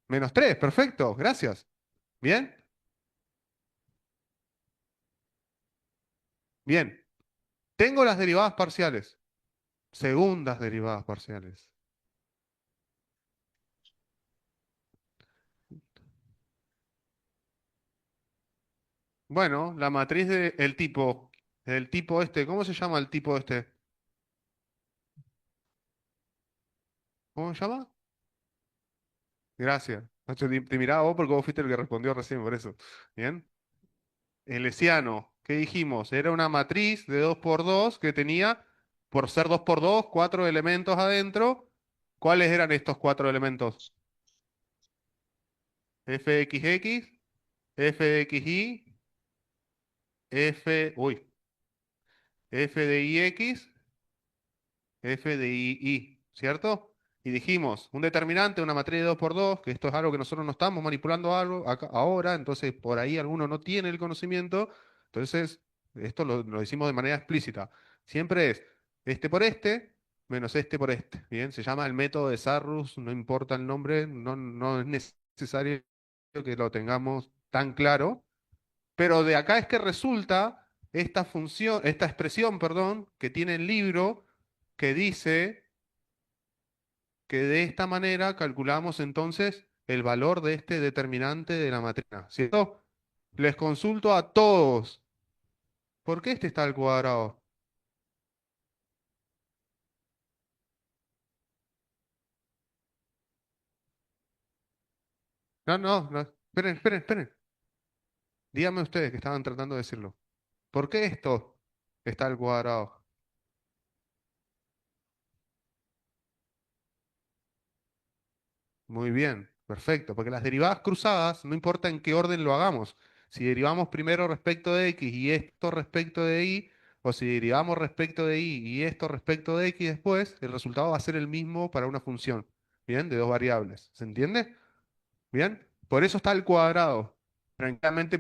-3, perfecto, gracias. Bien, bien. Tengo las derivadas parciales. Segundas derivadas parciales. Bueno, la matriz del tipo este, ¿cómo se llama el tipo este? ¿Cómo se llama? Gracias. Nacho, te miraba vos porque vos fuiste el que respondió recién, por eso. Bien. El hesiano, ¿qué dijimos? Era una matriz de 2 por 2 que tenía, por ser 2 por 2 cuatro elementos adentro. ¿Cuáles eran estos cuatro elementos? Fxx, Fxy, F de ix, F de ii, ¿cierto? y dijimos, un determinante, una matriz de 2 por 2, que esto es algo que nosotros no estamos manipulando algo ahora, entonces por ahí alguno no tiene el conocimiento, entonces esto lo decimos de manera explícita. Siempre es este por este menos este por este. Bien, se llama el método de Sarrus, no importa el nombre, no es necesario que lo tengamos tan claro, pero de acá es que resulta esta función, esta expresión, perdón, que tiene el libro que dice que de esta manera calculamos entonces el valor de este determinante de la matriz, ¿cierto? Les consulto a todos, ¿por qué este está al cuadrado? No, esperen, esperen, esperen. Díganme ustedes que estaban tratando de decirlo. ¿Por qué esto está al cuadrado? Muy bien, perfecto, porque las derivadas cruzadas, no importa en qué orden lo hagamos, si derivamos primero respecto de x y esto respecto de y, o si derivamos respecto de y y esto respecto de x después, el resultado va a ser el mismo para una función, ¿bien? De dos variables, ¿se entiende? ¿Bien? Por eso está al cuadrado. Tranquilamente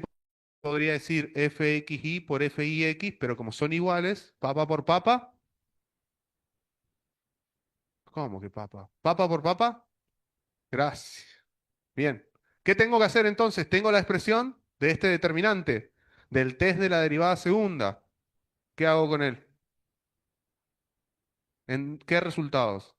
podría decir fxy por fix, pero como son iguales, papa por papa, ¿cómo que papa? ¿Papa por papa? Gracias. Bien. ¿Qué tengo que hacer entonces? Tengo la expresión de este determinante, del test de la derivada segunda. ¿Qué hago con él? ¿En qué resultados?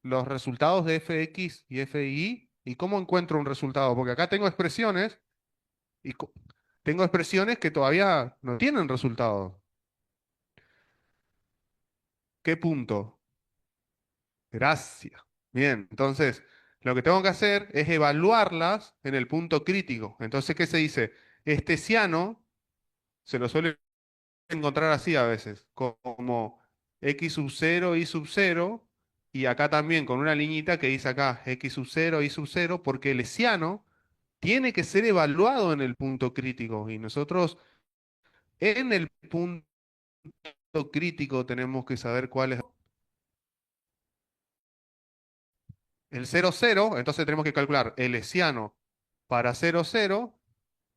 Los resultados de fx y fy. ¿Y cómo encuentro un resultado? Porque acá tengo expresiones y tengo expresiones que todavía no tienen resultado. ¿Qué punto? Gracias. Bien, entonces lo que tengo que hacer es evaluarlas en el punto crítico. Entonces, ¿qué se dice? Este ciano se lo suele encontrar así a veces, como x sub 0, y sub 0, y acá también con una liñita que dice acá x sub 0, y sub 0, porque el hesiano tiene que ser evaluado en el punto crítico, y nosotros en el punto crítico tenemos que saber cuál es el 0, 0, entonces tenemos que calcular el hesiano para 0, 0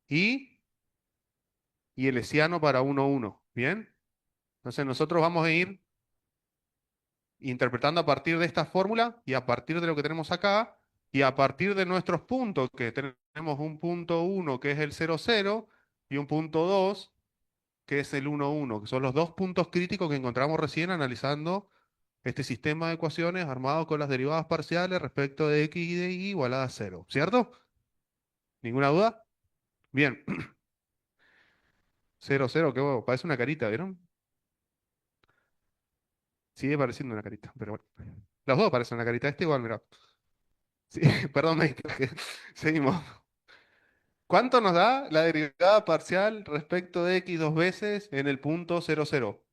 y, y el hesiano para 1, 1, ¿bien? Entonces nosotros vamos a ir interpretando a partir de esta fórmula y a partir de lo que tenemos acá y a partir de nuestros puntos, que tenemos un punto 1 que es el 0, 0 y un punto 2 que es el 1, 1, que son los dos puntos críticos que encontramos recién analizando este sistema de ecuaciones armado con las derivadas parciales respecto de x y de y igualada a 0, ¿cierto? ¿Ninguna duda? Bien, 0, 0, que bueno, parece una carita, ¿vieron? Sigue pareciendo una carita, pero bueno. Los dos parecen una carita, este igual, mira. Sí, perdón, me distraje. Seguimos. ¿Cuánto nos da la derivada parcial respecto de x dos veces en el punto 0, 0?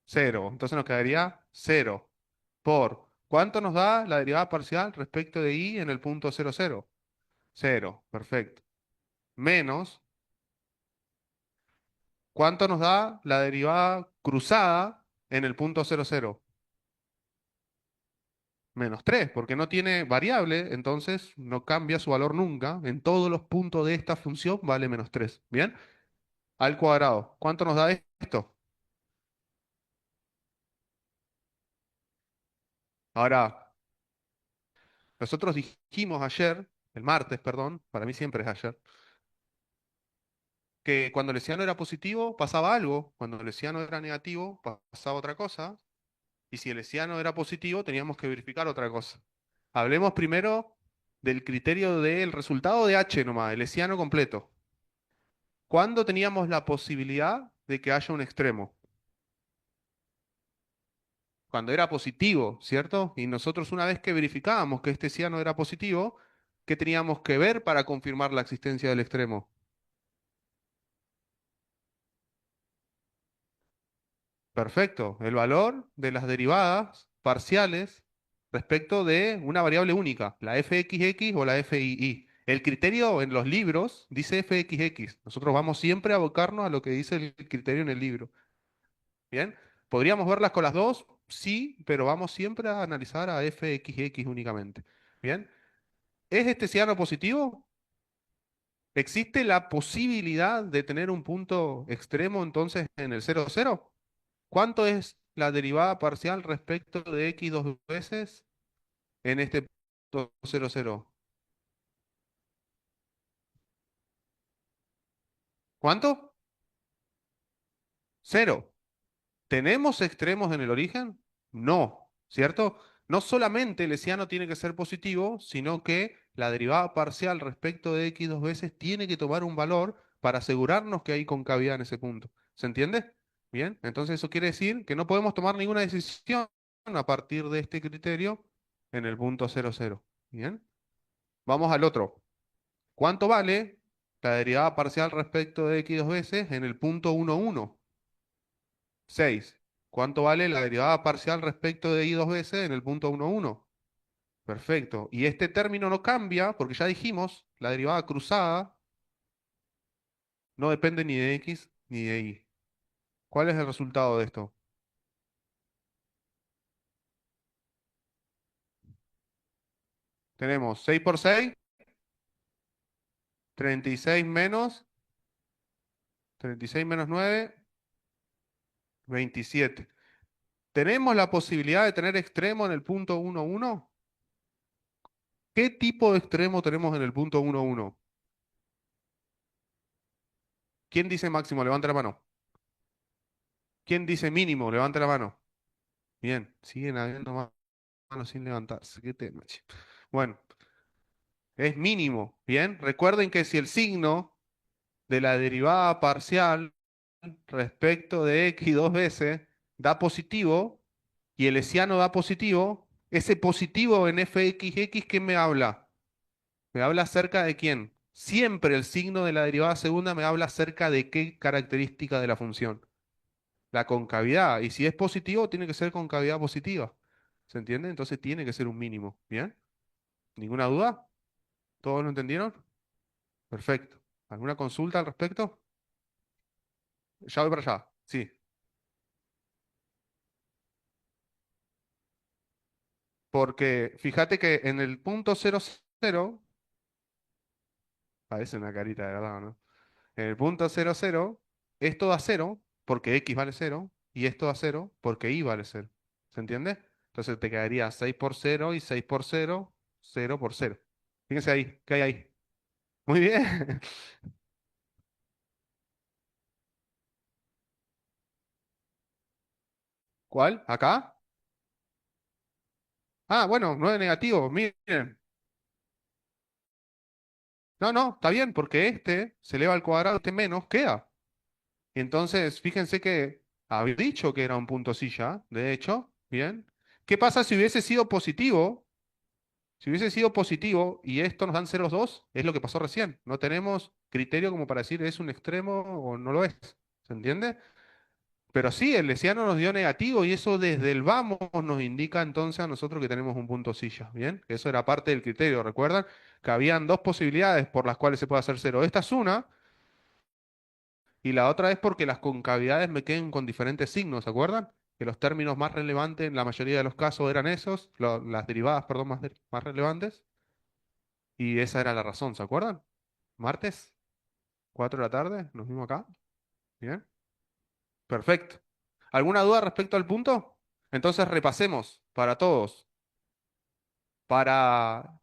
0. Entonces nos quedaría 0 por. ¿Cuánto nos da la derivada parcial respecto de y en el punto 0, 0? 0. Perfecto. Menos. ¿Cuánto nos da la derivada cruzada en el punto 0, 0? Menos 3, porque no tiene variable, entonces no cambia su valor nunca. En todos los puntos de esta función vale menos 3. ¿Bien? Al cuadrado. ¿Cuánto nos da esto? Ahora, nosotros dijimos ayer, el martes, perdón, para mí siempre es ayer, que cuando el hesiano era positivo pasaba algo, cuando el hesiano era negativo pasaba otra cosa, y si el hesiano era positivo teníamos que verificar otra cosa. Hablemos primero del criterio del resultado de H nomás, el hesiano completo. ¿Cuándo teníamos la posibilidad de que haya un extremo? Cuando era positivo, ¿cierto? Y nosotros una vez que verificábamos que este ciano era positivo, ¿qué teníamos que ver para confirmar la existencia del extremo? Perfecto, el valor de las derivadas parciales respecto de una variable única, la fxx o la fii. El criterio en los libros dice fxx. Nosotros vamos siempre a abocarnos a lo que dice el criterio en el libro. ¿Bien? ¿Podríamos verlas con las dos? Sí, pero vamos siempre a analizar a fxx únicamente. ¿Bien? ¿Es este ciano positivo? ¿Existe la posibilidad de tener un punto extremo entonces en el 0, 0? ¿Cuánto es la derivada parcial respecto de x dos veces en este punto 0, 0? ¿Cuánto? Cero. ¿Tenemos extremos en el origen? No, ¿cierto? No solamente el hesiano tiene que ser positivo, sino que la derivada parcial respecto de x dos veces tiene que tomar un valor para asegurarnos que hay concavidad en ese punto. ¿Se entiende? Bien, entonces eso quiere decir que no podemos tomar ninguna decisión a partir de este criterio en el punto 0, 0. Bien, vamos al otro. ¿Cuánto vale la derivada parcial respecto de x dos veces en el punto 1, 1? 6. ¿Cuánto vale la derivada parcial respecto de y dos veces en el punto 1, 1? Perfecto. Y este término no cambia porque ya dijimos, la derivada cruzada no depende ni de x ni de y. ¿Cuál es el resultado de esto? Tenemos 6 por 6, 36 menos, 36 menos 9, 27. ¿Tenemos la posibilidad de tener extremo en el punto 1, 1? ¿Qué tipo de extremo tenemos en el punto 1, 1? ¿Quién dice máximo? Levanta la mano. ¿Quién dice mínimo? Levanta la mano. Bien, siguen habiendo manos sin levantarse. ¿Qué tema, che? Bueno, es mínimo. Bien, recuerden que si el signo de la derivada parcial respecto de x dos veces da positivo y el hesiano da positivo, ese positivo en fxx, ¿qué me habla? Me habla acerca de quién. Siempre el signo de la derivada segunda me habla acerca de qué característica de la función. La concavidad. Y si es positivo, tiene que ser concavidad positiva. ¿Se entiende? Entonces tiene que ser un mínimo. ¿Bien? ¿Ninguna duda? ¿Todos lo entendieron? Perfecto. ¿Alguna consulta al respecto? Ya voy para allá. Sí. Porque fíjate que en el punto 0, 0, parece una carita de verdad, ¿no? En el punto 0, 0, esto da cero porque x vale cero y esto da cero porque y vale cero. ¿Se entiende? Entonces te quedaría 6 por cero y 6 por cero, cero por cero. Fíjense ahí, ¿qué hay ahí? Muy bien. ¿Cuál? ¿Acá? Ah, bueno, 9 negativo. Miren. No, no, está bien, porque este se eleva al cuadrado, este menos queda. Entonces, fíjense que había dicho que era un punto silla, de hecho, bien. ¿Qué pasa si hubiese sido positivo? Si hubiese sido positivo y esto nos dan ceros 2, es lo que pasó recién. No tenemos criterio como para decir es un extremo o no lo es. ¿Se entiende? Pero sí, el lesiano nos dio negativo y eso desde el vamos nos indica entonces a nosotros que tenemos un punto silla. ¿Bien? Eso era parte del criterio. ¿Recuerdan? Que habían dos posibilidades por las cuales se puede hacer cero. Esta es una y la otra es porque las concavidades me queden con diferentes signos. ¿Se acuerdan? Que los términos más relevantes en la mayoría de los casos eran esos, las derivadas, perdón, más relevantes. Y esa era la razón. ¿Se acuerdan? Martes, 4 de la tarde, nos vimos acá. Bien. Perfecto. ¿Alguna duda respecto al punto? Entonces repasemos para todos. Para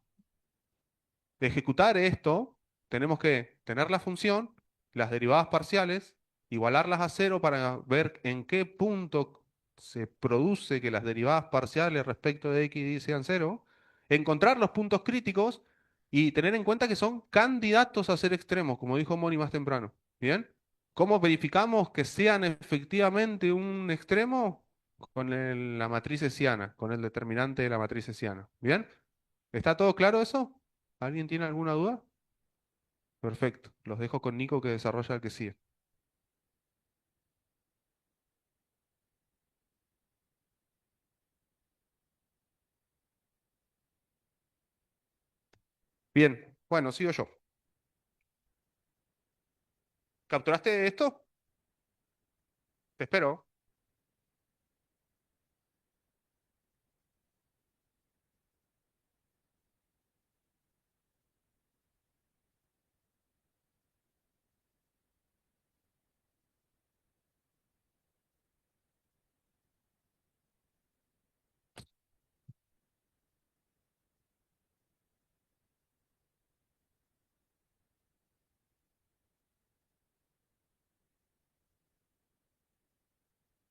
ejecutar esto, tenemos que tener la función, las derivadas parciales, igualarlas a cero para ver en qué punto se produce que las derivadas parciales respecto de x y y sean cero, encontrar los puntos críticos y tener en cuenta que son candidatos a ser extremos, como dijo Moni más temprano. ¿Bien? ¿Cómo verificamos que sean efectivamente un extremo? Con la matriz hessiana, con el determinante de la matriz hessiana. ¿Bien? ¿Está todo claro eso? ¿Alguien tiene alguna duda? Perfecto. Los dejo con Nico que desarrolla el que sigue. Bien. Bueno, sigo yo. ¿Capturaste esto? Te espero.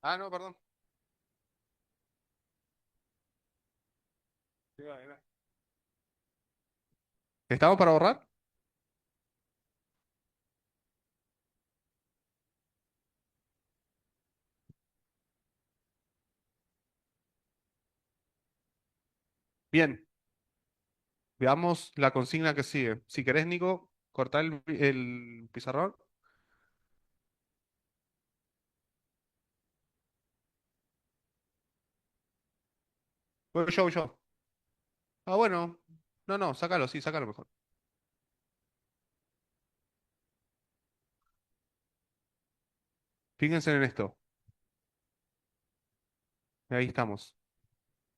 Ah, no, perdón. Sí, vale, vale. ¿Estamos para borrar? Bien, veamos la consigna que sigue. Si querés, Nico, cortar el pizarrón. Voy yo. Ah, bueno. No, no, sácalo, sí, sácalo mejor. Fíjense en esto. Ahí estamos.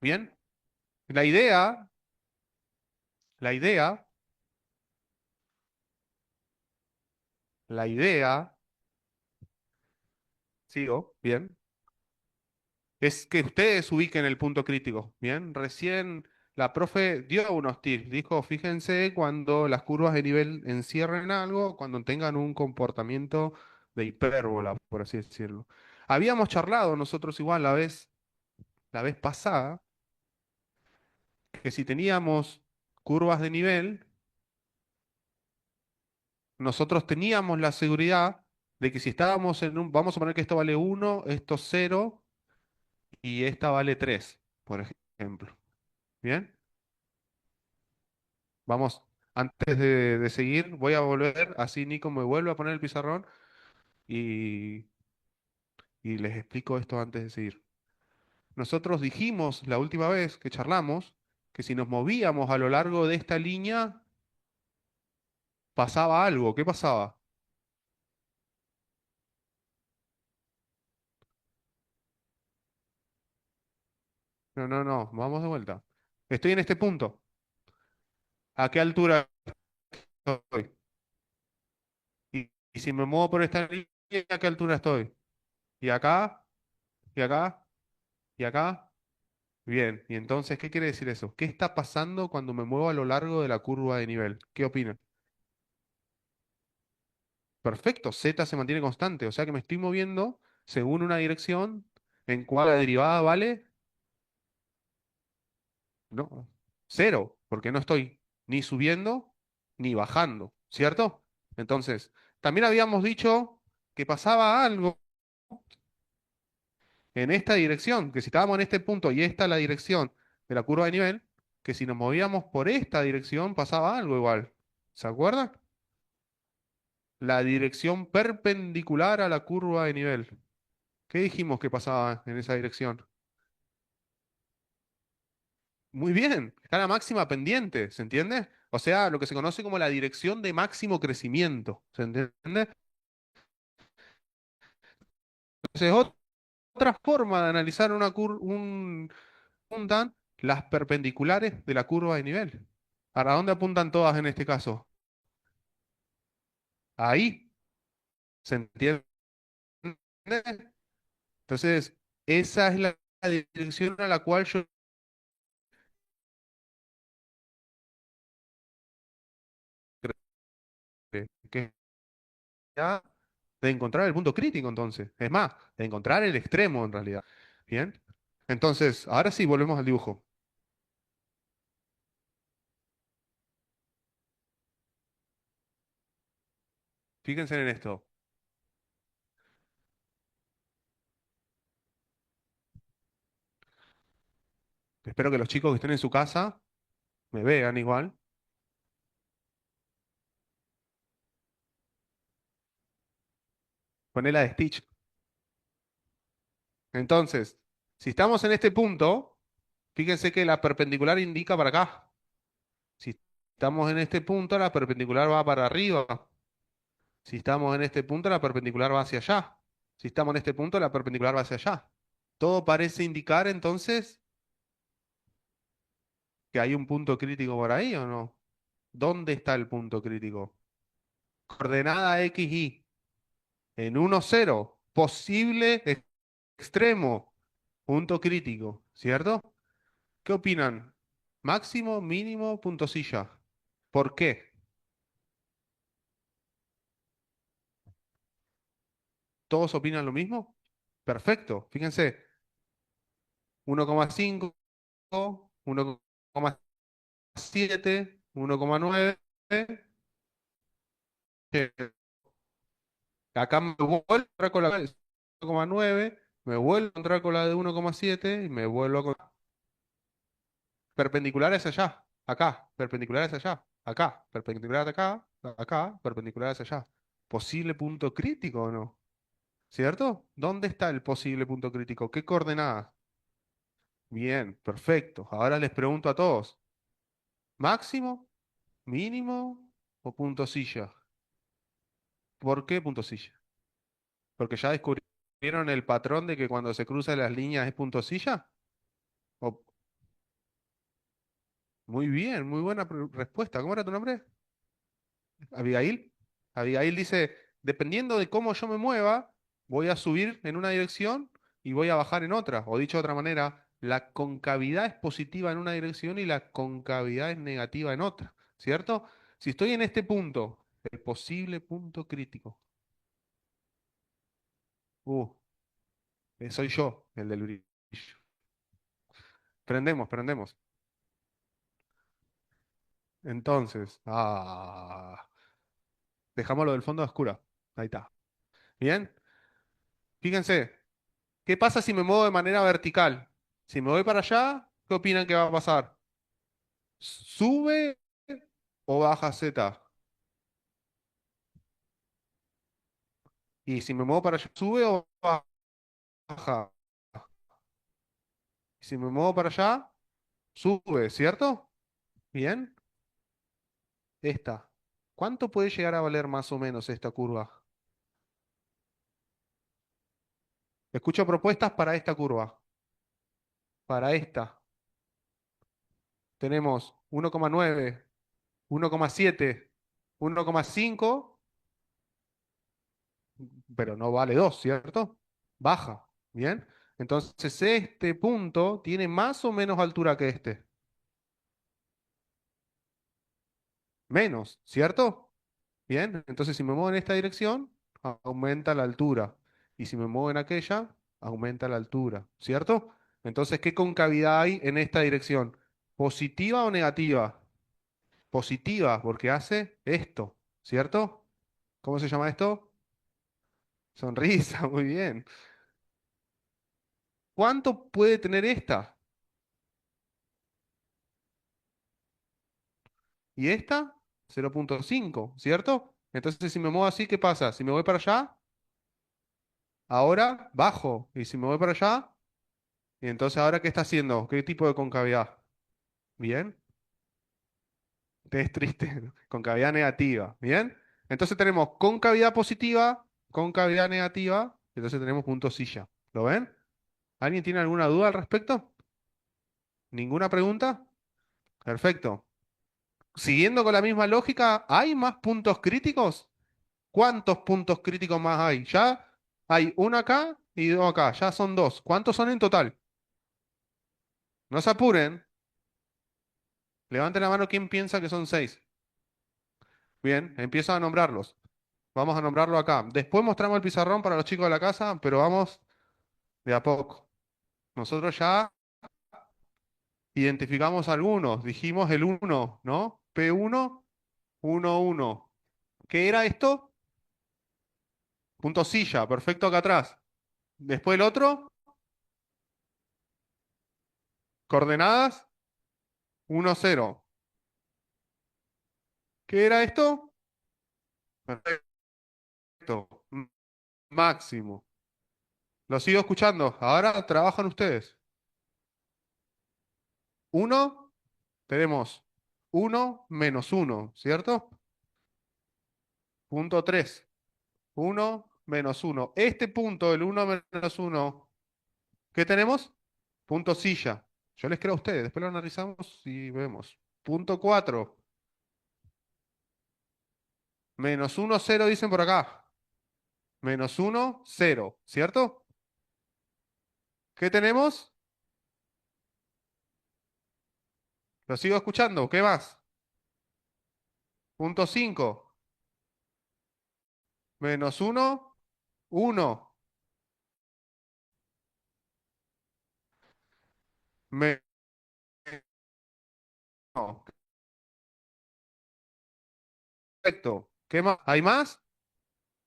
Bien. La idea, la idea, la idea, sigo, bien, es que ustedes ubiquen el punto crítico. Bien, recién la profe dio unos tips. Dijo, fíjense cuando las curvas de nivel encierren algo, cuando tengan un comportamiento de hipérbola, por así decirlo. Habíamos charlado nosotros igual la vez pasada, que si teníamos curvas de nivel, nosotros teníamos la seguridad de que si estábamos en un, vamos a poner que esto vale 1, esto 0 y esta vale 3, por ejemplo. Bien, vamos, antes de seguir, voy a volver, así Nico me vuelve a poner el pizarrón y, y les explico esto antes de seguir. Nosotros dijimos la última vez que charlamos que si nos movíamos a lo largo de esta línea, pasaba algo. ¿Qué pasaba? No, no, no, vamos de vuelta. Estoy en este punto. ¿A qué altura estoy? Y si me muevo por esta línea, ¿a qué altura estoy? ¿Y acá? ¿Y acá? ¿Y acá? Bien, y entonces, ¿qué quiere decir eso? ¿Qué está pasando cuando me muevo a lo largo de la curva de nivel? ¿Qué opinan? Perfecto, Z se mantiene constante, o sea que me estoy moviendo según una dirección en cual la derivada vale, no, cero, porque no estoy ni subiendo ni bajando, ¿cierto? Entonces, también habíamos dicho que pasaba algo en esta dirección, que si estábamos en este punto y esta es la dirección de la curva de nivel, que si nos movíamos por esta dirección pasaba algo igual. ¿Se acuerdan? La dirección perpendicular a la curva de nivel. ¿Qué dijimos que pasaba en esa dirección? Muy bien, está la máxima pendiente, ¿se entiende? O sea, lo que se conoce como la dirección de máximo crecimiento, ¿se entiende? Entonces, otra forma de analizar una apuntan las perpendiculares de la curva de nivel. ¿A dónde apuntan todas en este caso? Ahí, ¿se entiende? Entonces, esa es la dirección a la cual yo creo que ya de encontrar el punto crítico, entonces. Es más, de encontrar el extremo en realidad. Bien. Entonces, ahora sí, volvemos al dibujo. Fíjense en esto. Espero que los chicos que estén en su casa me vean igual. Ponela de Stitch. Entonces, si estamos en este punto, fíjense que la perpendicular indica para acá. Si estamos en este punto, la perpendicular va para arriba. Si estamos en este punto, la perpendicular va hacia allá. Si estamos en este punto, la perpendicular va hacia allá. Todo parece indicar entonces que hay un punto crítico por ahí, ¿o no? ¿Dónde está el punto crítico? Coordenada X, Y. En 1, 0. Posible extremo. Punto crítico, ¿cierto? ¿Qué opinan? Máximo, mínimo, puntosilla. ¿Por qué? ¿Todos opinan lo mismo? Perfecto, fíjense, 1,5, 1,7, 1,9. Acá me vuelvo a encontrar con la de 1,9, me vuelvo a encontrar con la de 1,7 y me vuelvo a perpendiculares allá, acá, perpendiculares allá, acá, perpendiculares acá, acá, perpendiculares allá. ¿Posible punto crítico o no? ¿Cierto? ¿Dónde está el posible punto crítico? ¿Qué coordenadas? Bien, perfecto. Ahora les pregunto a todos, ¿máximo, mínimo o punto silla? ¿Por qué punto silla? ¿Porque ya descubrieron el patrón de que cuando se cruzan las líneas es punto silla? ¿O muy bien, muy buena respuesta. ¿Cómo era tu nombre? Abigail. Abigail dice, dependiendo de cómo yo me mueva, voy a subir en una dirección y voy a bajar en otra. O dicho de otra manera, la concavidad es positiva en una dirección y la concavidad es negativa en otra. ¿Cierto? Si estoy en este punto, el posible punto crítico. Uh, soy yo, el del brillo. Prendemos, prendemos. Entonces, dejámoslo del fondo oscura. Ahí está. Bien. Fíjense, ¿qué pasa si me muevo de manera vertical? Si me voy para allá, ¿qué opinan que va a pasar? ¿Sube o baja Z? Y si me muevo para allá, ¿sube o baja? Y si me muevo para allá, sube, ¿cierto? Bien. Esta. ¿Cuánto puede llegar a valer más o menos esta curva? Escucho propuestas para esta curva. Para esta. Tenemos 1,9, 1,7, 1,5, pero no vale 2, ¿cierto? Baja, ¿bien? Entonces este punto tiene más o menos altura que este. Menos, ¿cierto? Bien, entonces si me muevo en esta dirección, aumenta la altura. Y si me muevo en aquella, aumenta la altura, ¿cierto? Entonces, ¿qué concavidad hay en esta dirección? ¿Positiva o negativa? Positiva, porque hace esto, ¿cierto? ¿Cómo se llama esto? Sonrisa, muy bien. ¿Cuánto puede tener esta? Y esta, 0,5, ¿cierto? Entonces, si me muevo así, ¿qué pasa? Si me voy para allá, ahora bajo. Y si me voy para allá, y entonces ahora, ¿qué está haciendo? ¿Qué tipo de concavidad? Bien, es triste. Concavidad negativa. Bien. Entonces tenemos concavidad positiva, concavidad negativa, entonces tenemos punto silla. ¿Lo ven? ¿Alguien tiene alguna duda al respecto? ¿Ninguna pregunta? Perfecto. Siguiendo con la misma lógica, ¿hay más puntos críticos? ¿Cuántos puntos críticos más hay? Ya hay uno acá y dos acá, ya son dos. ¿Cuántos son en total? No se apuren. Levanten la mano quien piensa que son seis. Bien, empiezo a nombrarlos. Vamos a nombrarlo acá. Después mostramos el pizarrón para los chicos de la casa, pero vamos de a poco. Nosotros ya identificamos algunos. Dijimos el uno, ¿no? P1, 1, 1. ¿Qué era esto? Punto silla, perfecto acá atrás. Después el otro, coordenadas, 1, 0. ¿Qué era esto? Perfecto. Máximo. Lo sigo escuchando. Ahora trabajan ustedes. Uno, tenemos uno menos uno, ¿cierto? Punto 3. Uno menos uno. Este punto, el uno menos uno, ¿qué tenemos? Punto silla. Yo les creo a ustedes. Después lo analizamos y vemos. Punto 4. Menos uno, cero, dicen por acá. Menos uno, cero, ¿cierto? ¿Qué tenemos? Lo sigo escuchando. ¿Qué más? Punto 5. Menos uno, uno. menos. Perfecto. ¿Qué más? ¿Hay más?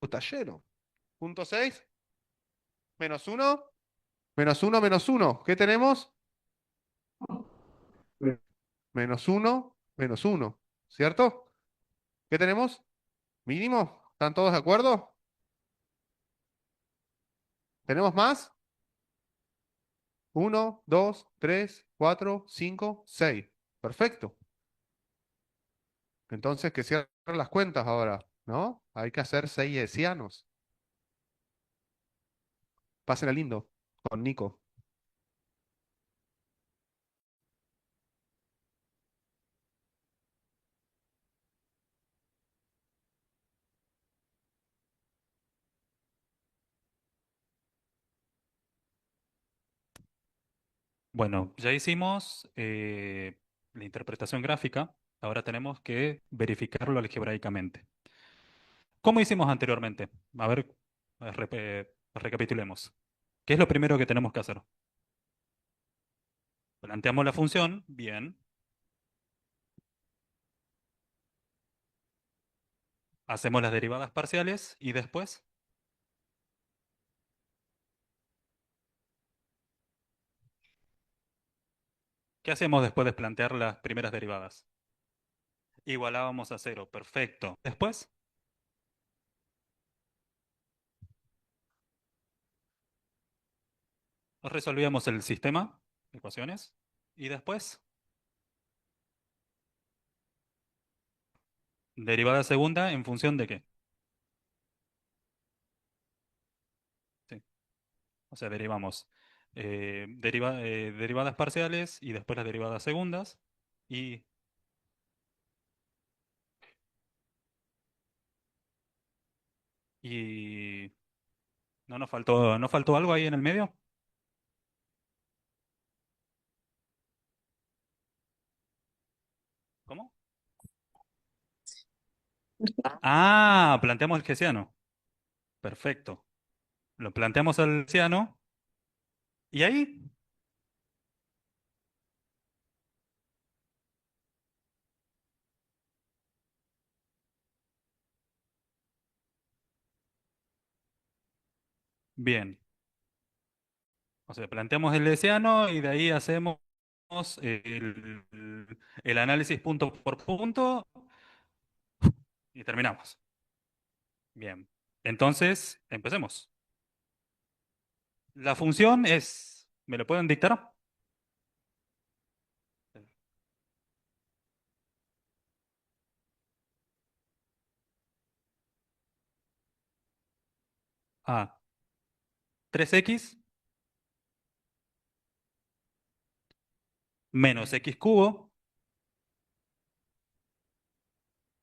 Está lleno. Punto 6. Menos uno. Menos uno, menos uno. ¿Qué tenemos? Menos uno, menos uno. ¿Cierto? ¿Qué tenemos? Mínimo. ¿Están todos de acuerdo? ¿Tenemos más? Uno, dos, tres, cuatro, cinco, seis. Perfecto. Entonces que cierren las cuentas ahora, ¿no? Hay que hacer 6 hesianos. Pásenla lindo con Nico. Bueno, ya hicimos la interpretación gráfica, ahora tenemos que verificarlo algebraicamente. ¿Cómo hicimos anteriormente? A ver, recapitulemos. ¿Qué es lo primero que tenemos que hacer? Planteamos la función, bien. Hacemos las derivadas parciales y después, ¿qué hacemos después de plantear las primeras derivadas? Igualábamos a cero, perfecto. Después, resolvíamos el sistema, ecuaciones, y después, derivada segunda en función de qué. Sí. O sea, derivamos derivadas parciales y después las derivadas segundas. Y, y ¿no faltó algo ahí en el medio? ¿Cómo? Ah, planteamos el hessiano. Perfecto. Lo planteamos al hessiano. ¿Y ahí? Bien. O sea, planteamos el hessiano y de ahí hacemos el análisis punto por punto y terminamos. Bien. Entonces, empecemos. La función es, ¿me lo pueden dictar? A, 3x menos x cubo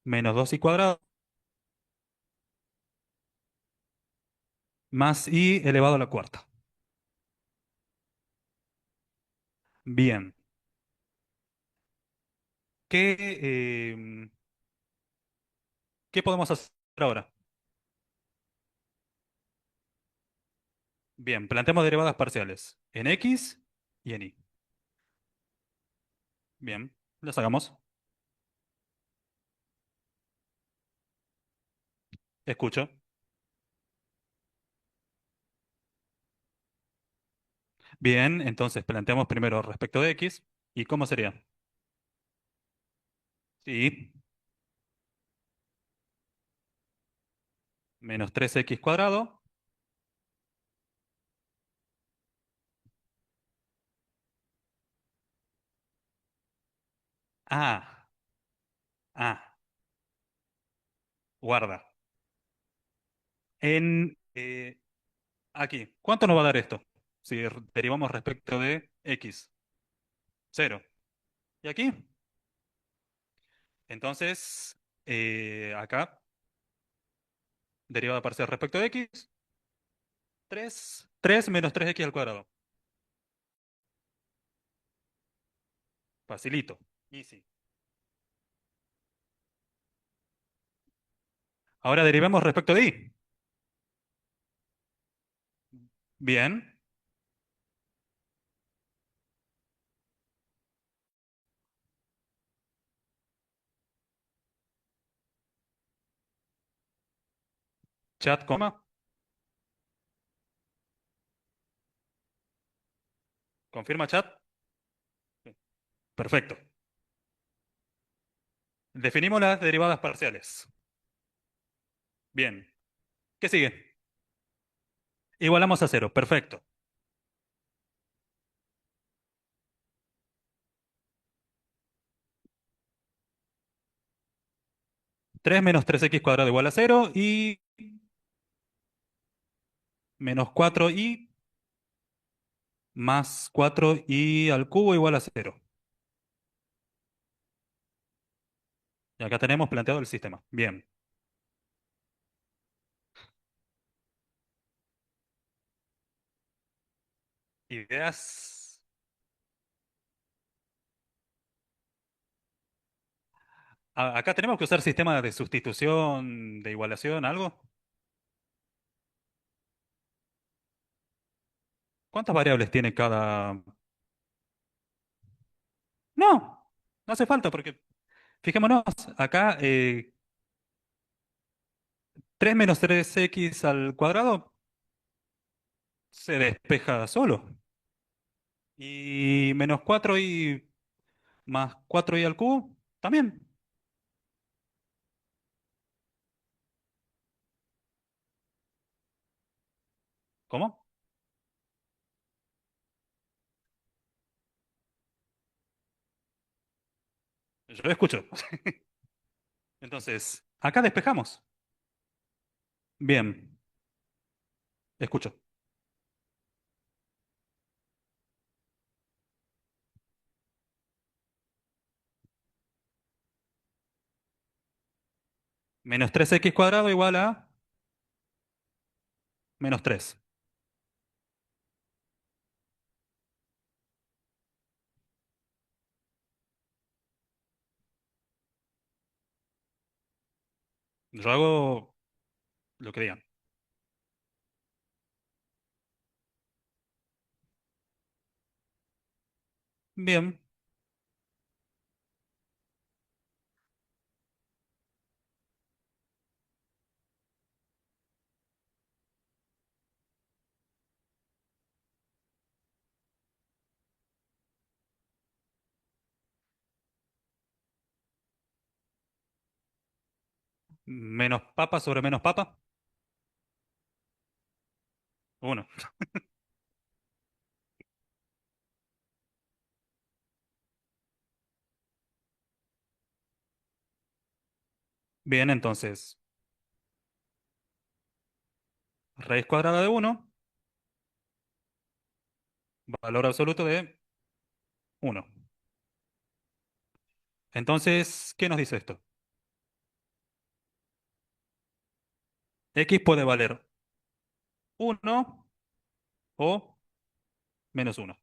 menos 2y cuadrado más y elevado a la cuarta. Bien. ¿Qué, qué podemos hacer ahora? Bien, planteamos derivadas parciales en x y en y. Bien, las hagamos. Escucho. Bien, entonces planteamos primero respecto de x. ¿Y cómo sería? Sí, menos 3x cuadrado. Ah, ah, guarda. Aquí, ¿cuánto nos va a dar esto? Si derivamos respecto de x. Cero. ¿Y aquí? Entonces, acá, derivada parcial respecto de x, 3 menos 3x al cuadrado. Facilito. Easy. Ahora derivemos respecto de y. Bien. Chat, coma. ¿Confirma chat? Perfecto. Definimos las derivadas parciales. Bien. ¿Qué sigue? Igualamos a cero. Perfecto. 3 menos 3x cuadrado igual a cero y menos 4y más 4y al cubo igual a cero. Y acá tenemos planteado el sistema. Bien. ¿Ideas? Acá tenemos que usar sistema de sustitución, de igualación, algo. ¿Cuántas variables tiene cada? No, no hace falta porque, fijémonos, acá 3 menos 3x al cuadrado se despeja solo. Y menos 4y más 4y al cubo también. ¿Cómo? Yo lo escucho. Entonces, acá despejamos. Bien, escucho. Menos 3x cuadrado igual a menos 3. Yo hago lo que digan. Bien, menos papa sobre menos papa. 1. Bien, entonces, raíz cuadrada de 1, valor absoluto de 1. Entonces, ¿qué nos dice esto? X puede valer 1 o menos 1.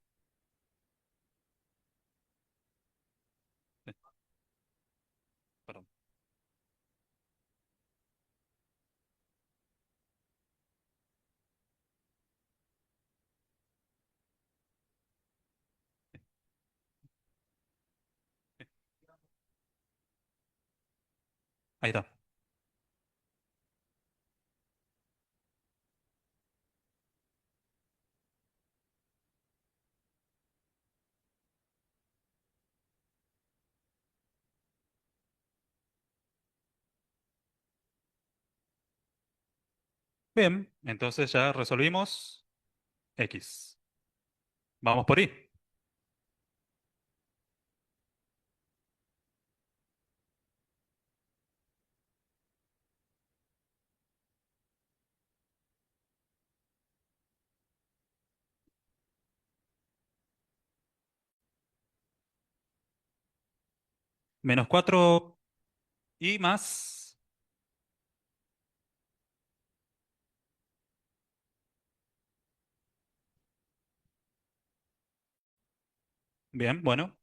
Perdón. Ahí está. Bien, entonces ya resolvimos X. Vamos por Y. Menos 4y más. Bien, bueno.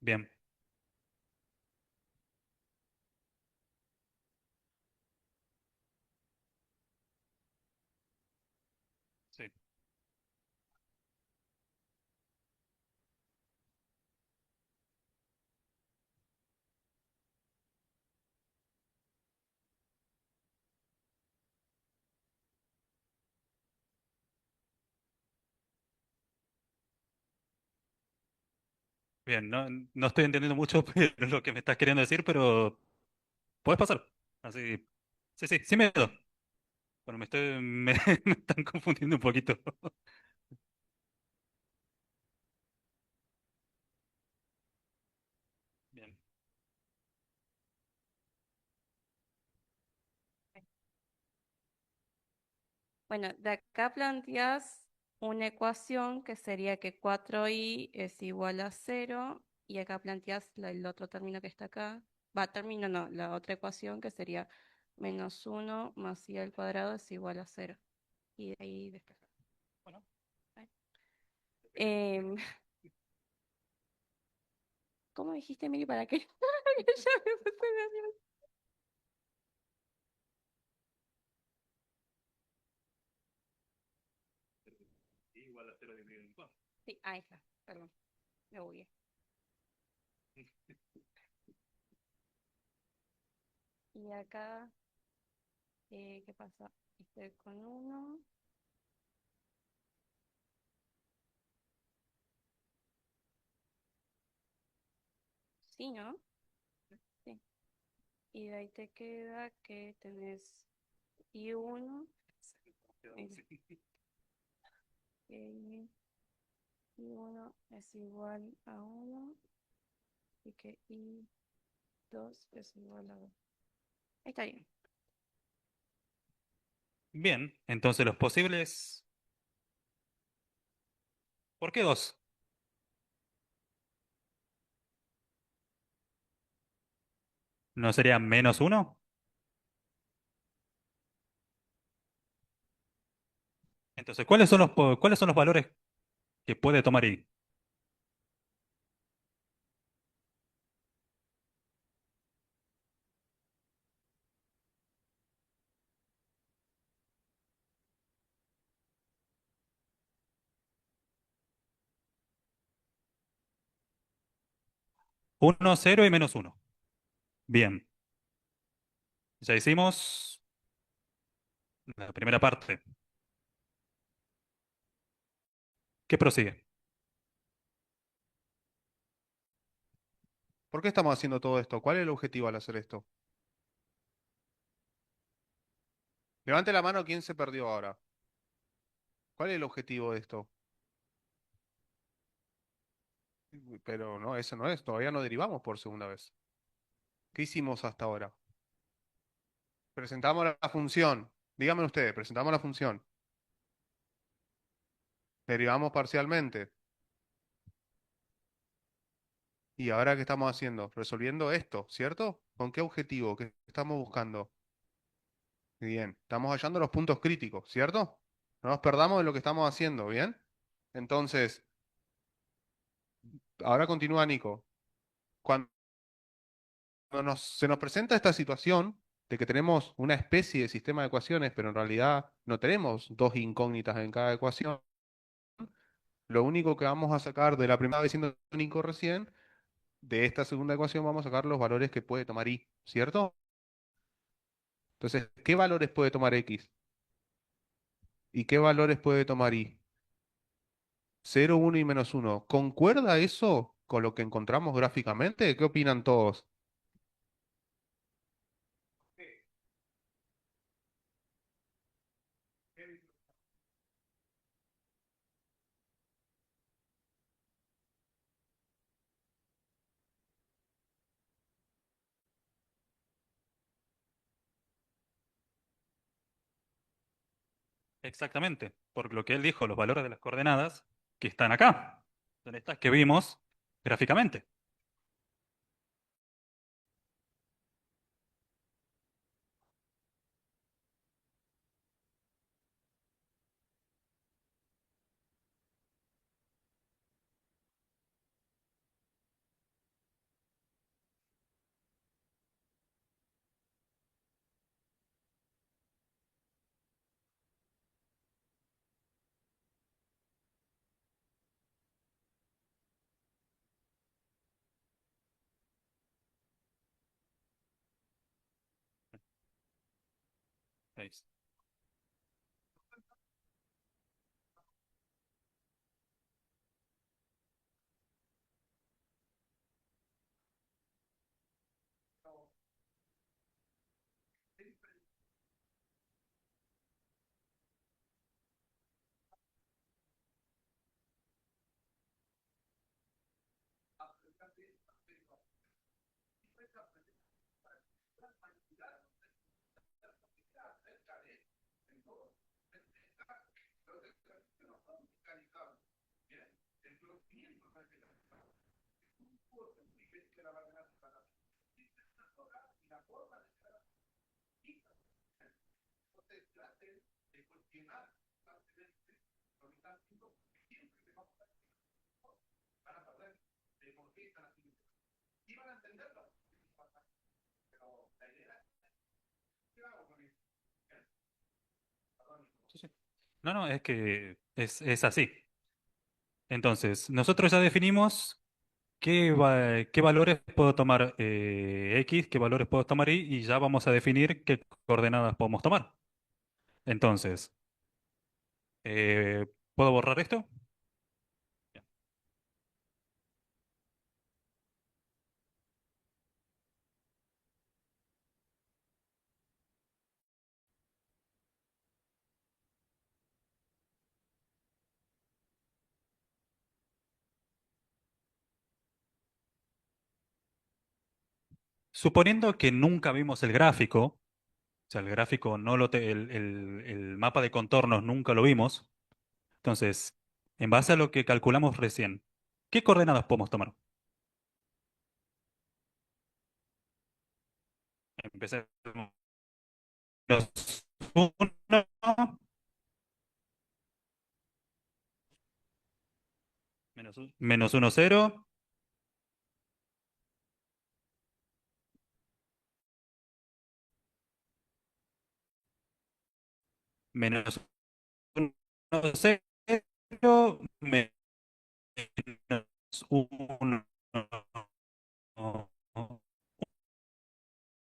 Bien, sí. Bien, no estoy entendiendo mucho pero lo que me estás queriendo decir, pero puedes pasar. Así, sí, sí, sin miedo. Bueno, me están confundiendo un poquito. Bien. Bueno, de acá planteas una ecuación que sería que 4i es igual a 0 y acá planteas el otro término que está acá. Va, término no, la otra ecuación que sería -1 más i al cuadrado es igual a 0. Y de ahí despejar. Bueno, Em, ¿Cómo dijiste, Miri, para qué? Ya me puse nerviosa. igual a 0 dividido en 4. Sí, ahí está, perdón, me bugué. Y acá, ¿qué pasa? Estoy con 1. Sí, ¿no? Sí. Y de ahí te queda que tenés I1, que I1 es igual a 1 y que I2 es igual a 2. Está bien. Bien, entonces los posibles. ¿Por qué 2? ¿No sería -1? Entonces, cuáles son los valores que puede tomar I? 1, 0 y -1. Bien, ya hicimos la primera parte. ¿Qué prosigue? ¿Por qué estamos haciendo todo esto? ¿Cuál es el objetivo al hacer esto? Levante la mano quién se perdió ahora. ¿Cuál es el objetivo de esto? Pero no, eso no es, todavía no derivamos por segunda vez. ¿Qué hicimos hasta ahora? Presentamos la función. Díganme ustedes, presentamos la función. Derivamos parcialmente. ¿Y ahora qué estamos haciendo? Resolviendo esto, ¿cierto? ¿Con qué objetivo? ¿Qué estamos buscando? Bien, estamos hallando los puntos críticos, ¿cierto? No nos perdamos de lo que estamos haciendo, ¿bien? Entonces, ahora continúa Nico. Cuando se nos presenta esta situación de que tenemos una especie de sistema de ecuaciones, pero en realidad no tenemos dos incógnitas en cada ecuación, lo único que vamos a sacar de la primera vez diciendo Nico recién, de esta segunda ecuación vamos a sacar los valores que puede tomar y, ¿cierto? Entonces, ¿qué valores puede tomar x? ¿Y qué valores puede tomar y? 0, 1 y -1. ¿Concuerda eso con lo que encontramos gráficamente? ¿Qué opinan todos? Exactamente, por lo que él dijo, los valores de las coordenadas que están acá, son estas que vimos gráficamente. 6. Sí, sí. No, no, es que es así. Entonces, nosotros ya definimos qué valores puedo tomar X, qué valores puedo tomar Y, y ya vamos a definir qué coordenadas podemos tomar. Entonces, ¿puedo borrar esto? Ya. Suponiendo que nunca vimos el gráfico, o sea, el gráfico no lo el mapa de contornos nunca lo vimos, entonces, en base a lo que calculamos recién, ¿qué coordenadas podemos tomar? Empecemos. Menos 1, menos 1, 0, menos 1, 0, menos 1,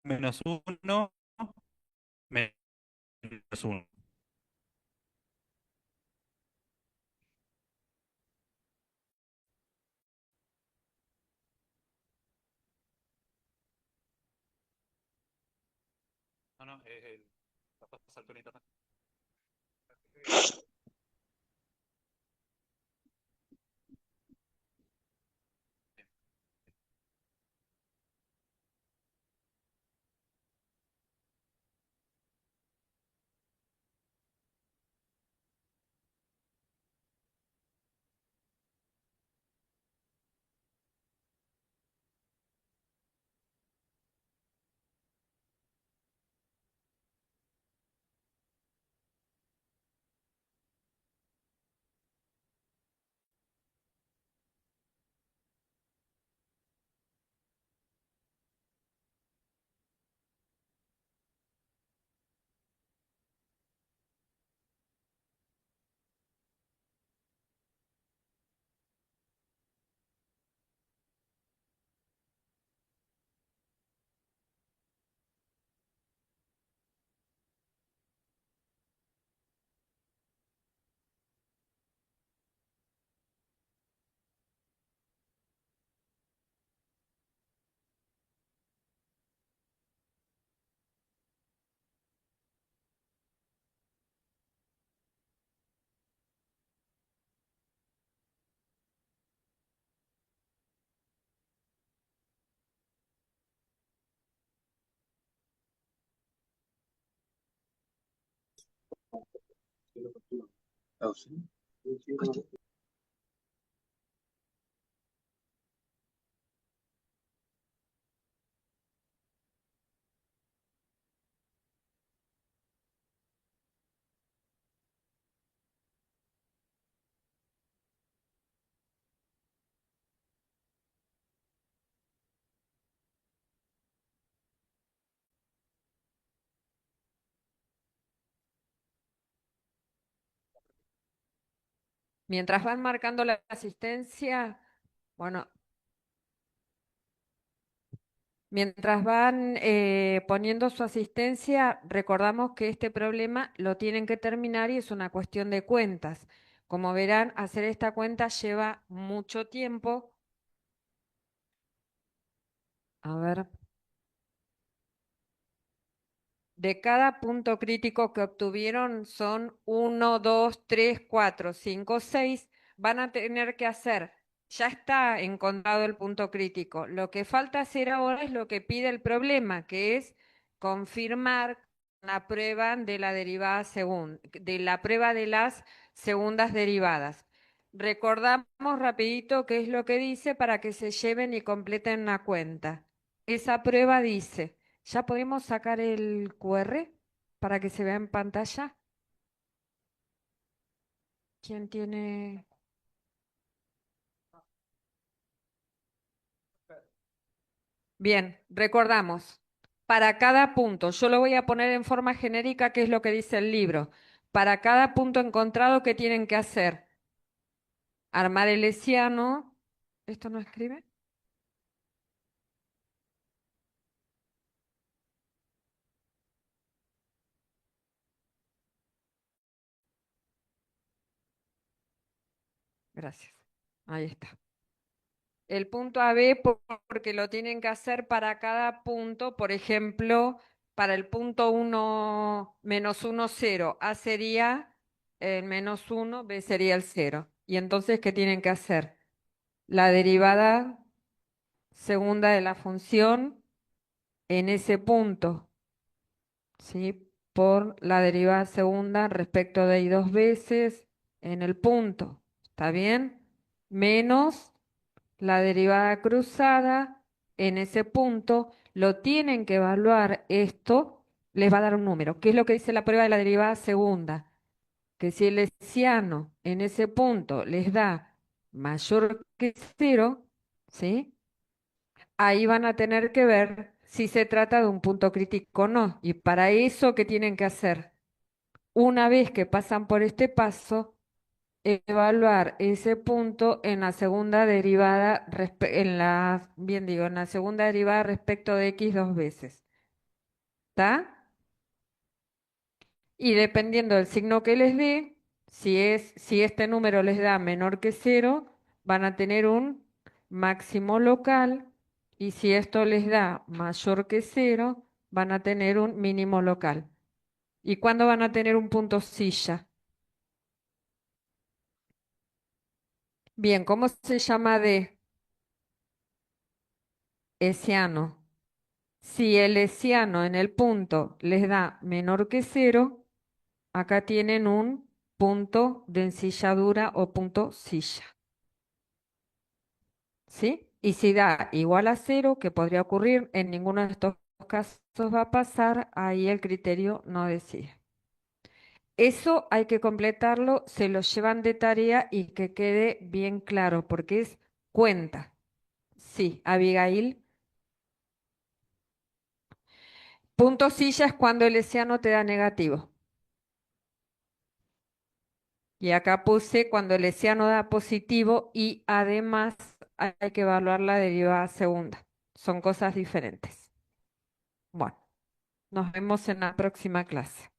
menos 1, menos 1. No, no, es el... pasar por internet. Mientras van marcando la asistencia, bueno, Mientras van poniendo su asistencia, recordamos que este problema lo tienen que terminar y es una cuestión de cuentas. Como verán, hacer esta cuenta lleva mucho tiempo. A ver. De cada punto crítico que obtuvieron son 1, 2, 3, 4, 5, 6. Van a tener que hacer, ya está encontrado el punto crítico. Lo que falta hacer ahora es lo que pide el problema, que es confirmar la prueba de la derivada de la prueba de las segundas derivadas. Recordamos rapidito qué es lo que dice para que se lleven y completen la cuenta. Esa prueba dice. ¿Ya podemos sacar el QR para que se vea en pantalla? ¿Quién tiene? Bien, recordamos, para cada punto, yo lo voy a poner en forma genérica, que es lo que dice el libro. Para cada punto encontrado, ¿qué tienen que hacer? Armar el hessiano. ¿Esto no escribe? Gracias. Ahí está. El punto AB porque lo tienen que hacer para cada punto, por ejemplo, para el punto 1, -1, 0, A sería el -1, B sería el 0. Y entonces, ¿qué tienen que hacer? La derivada segunda de la función en ese punto, ¿sí? Por la derivada segunda respecto de y dos veces en el punto, ¿está bien? Menos la derivada cruzada en ese punto, lo tienen que evaluar esto, les va a dar un número. ¿Qué es lo que dice la prueba de la derivada segunda? Que si el hessiano en ese punto les da mayor que cero, ¿sí? Ahí van a tener que ver si se trata de un punto crítico o no. Y para eso, ¿qué tienen que hacer? Una vez que pasan por este paso, evaluar ese punto en la segunda derivada, bien digo, en la segunda derivada respecto de x dos veces. ¿Está? Y dependiendo del signo que les dé, si este número les da menor que cero, van a tener un máximo local, y si esto les da mayor que cero, van a tener un mínimo local. ¿Y cuándo van a tener un punto silla? Bien, ¿cómo se llama de hessiano? Si el hessiano en el punto les da menor que cero, acá tienen un punto de ensilladura o punto silla. ¿Sí? Y si da igual a cero, que podría ocurrir, en ninguno de estos casos va a pasar, ahí el criterio no decide. Eso hay que completarlo, se lo llevan de tarea y que quede bien claro, porque es cuenta. Sí, Abigail. Punto silla es cuando el hessiano te da negativo. Y acá puse cuando el hessiano da positivo y además hay que evaluar la derivada segunda. Son cosas diferentes. Bueno, nos vemos en la próxima clase.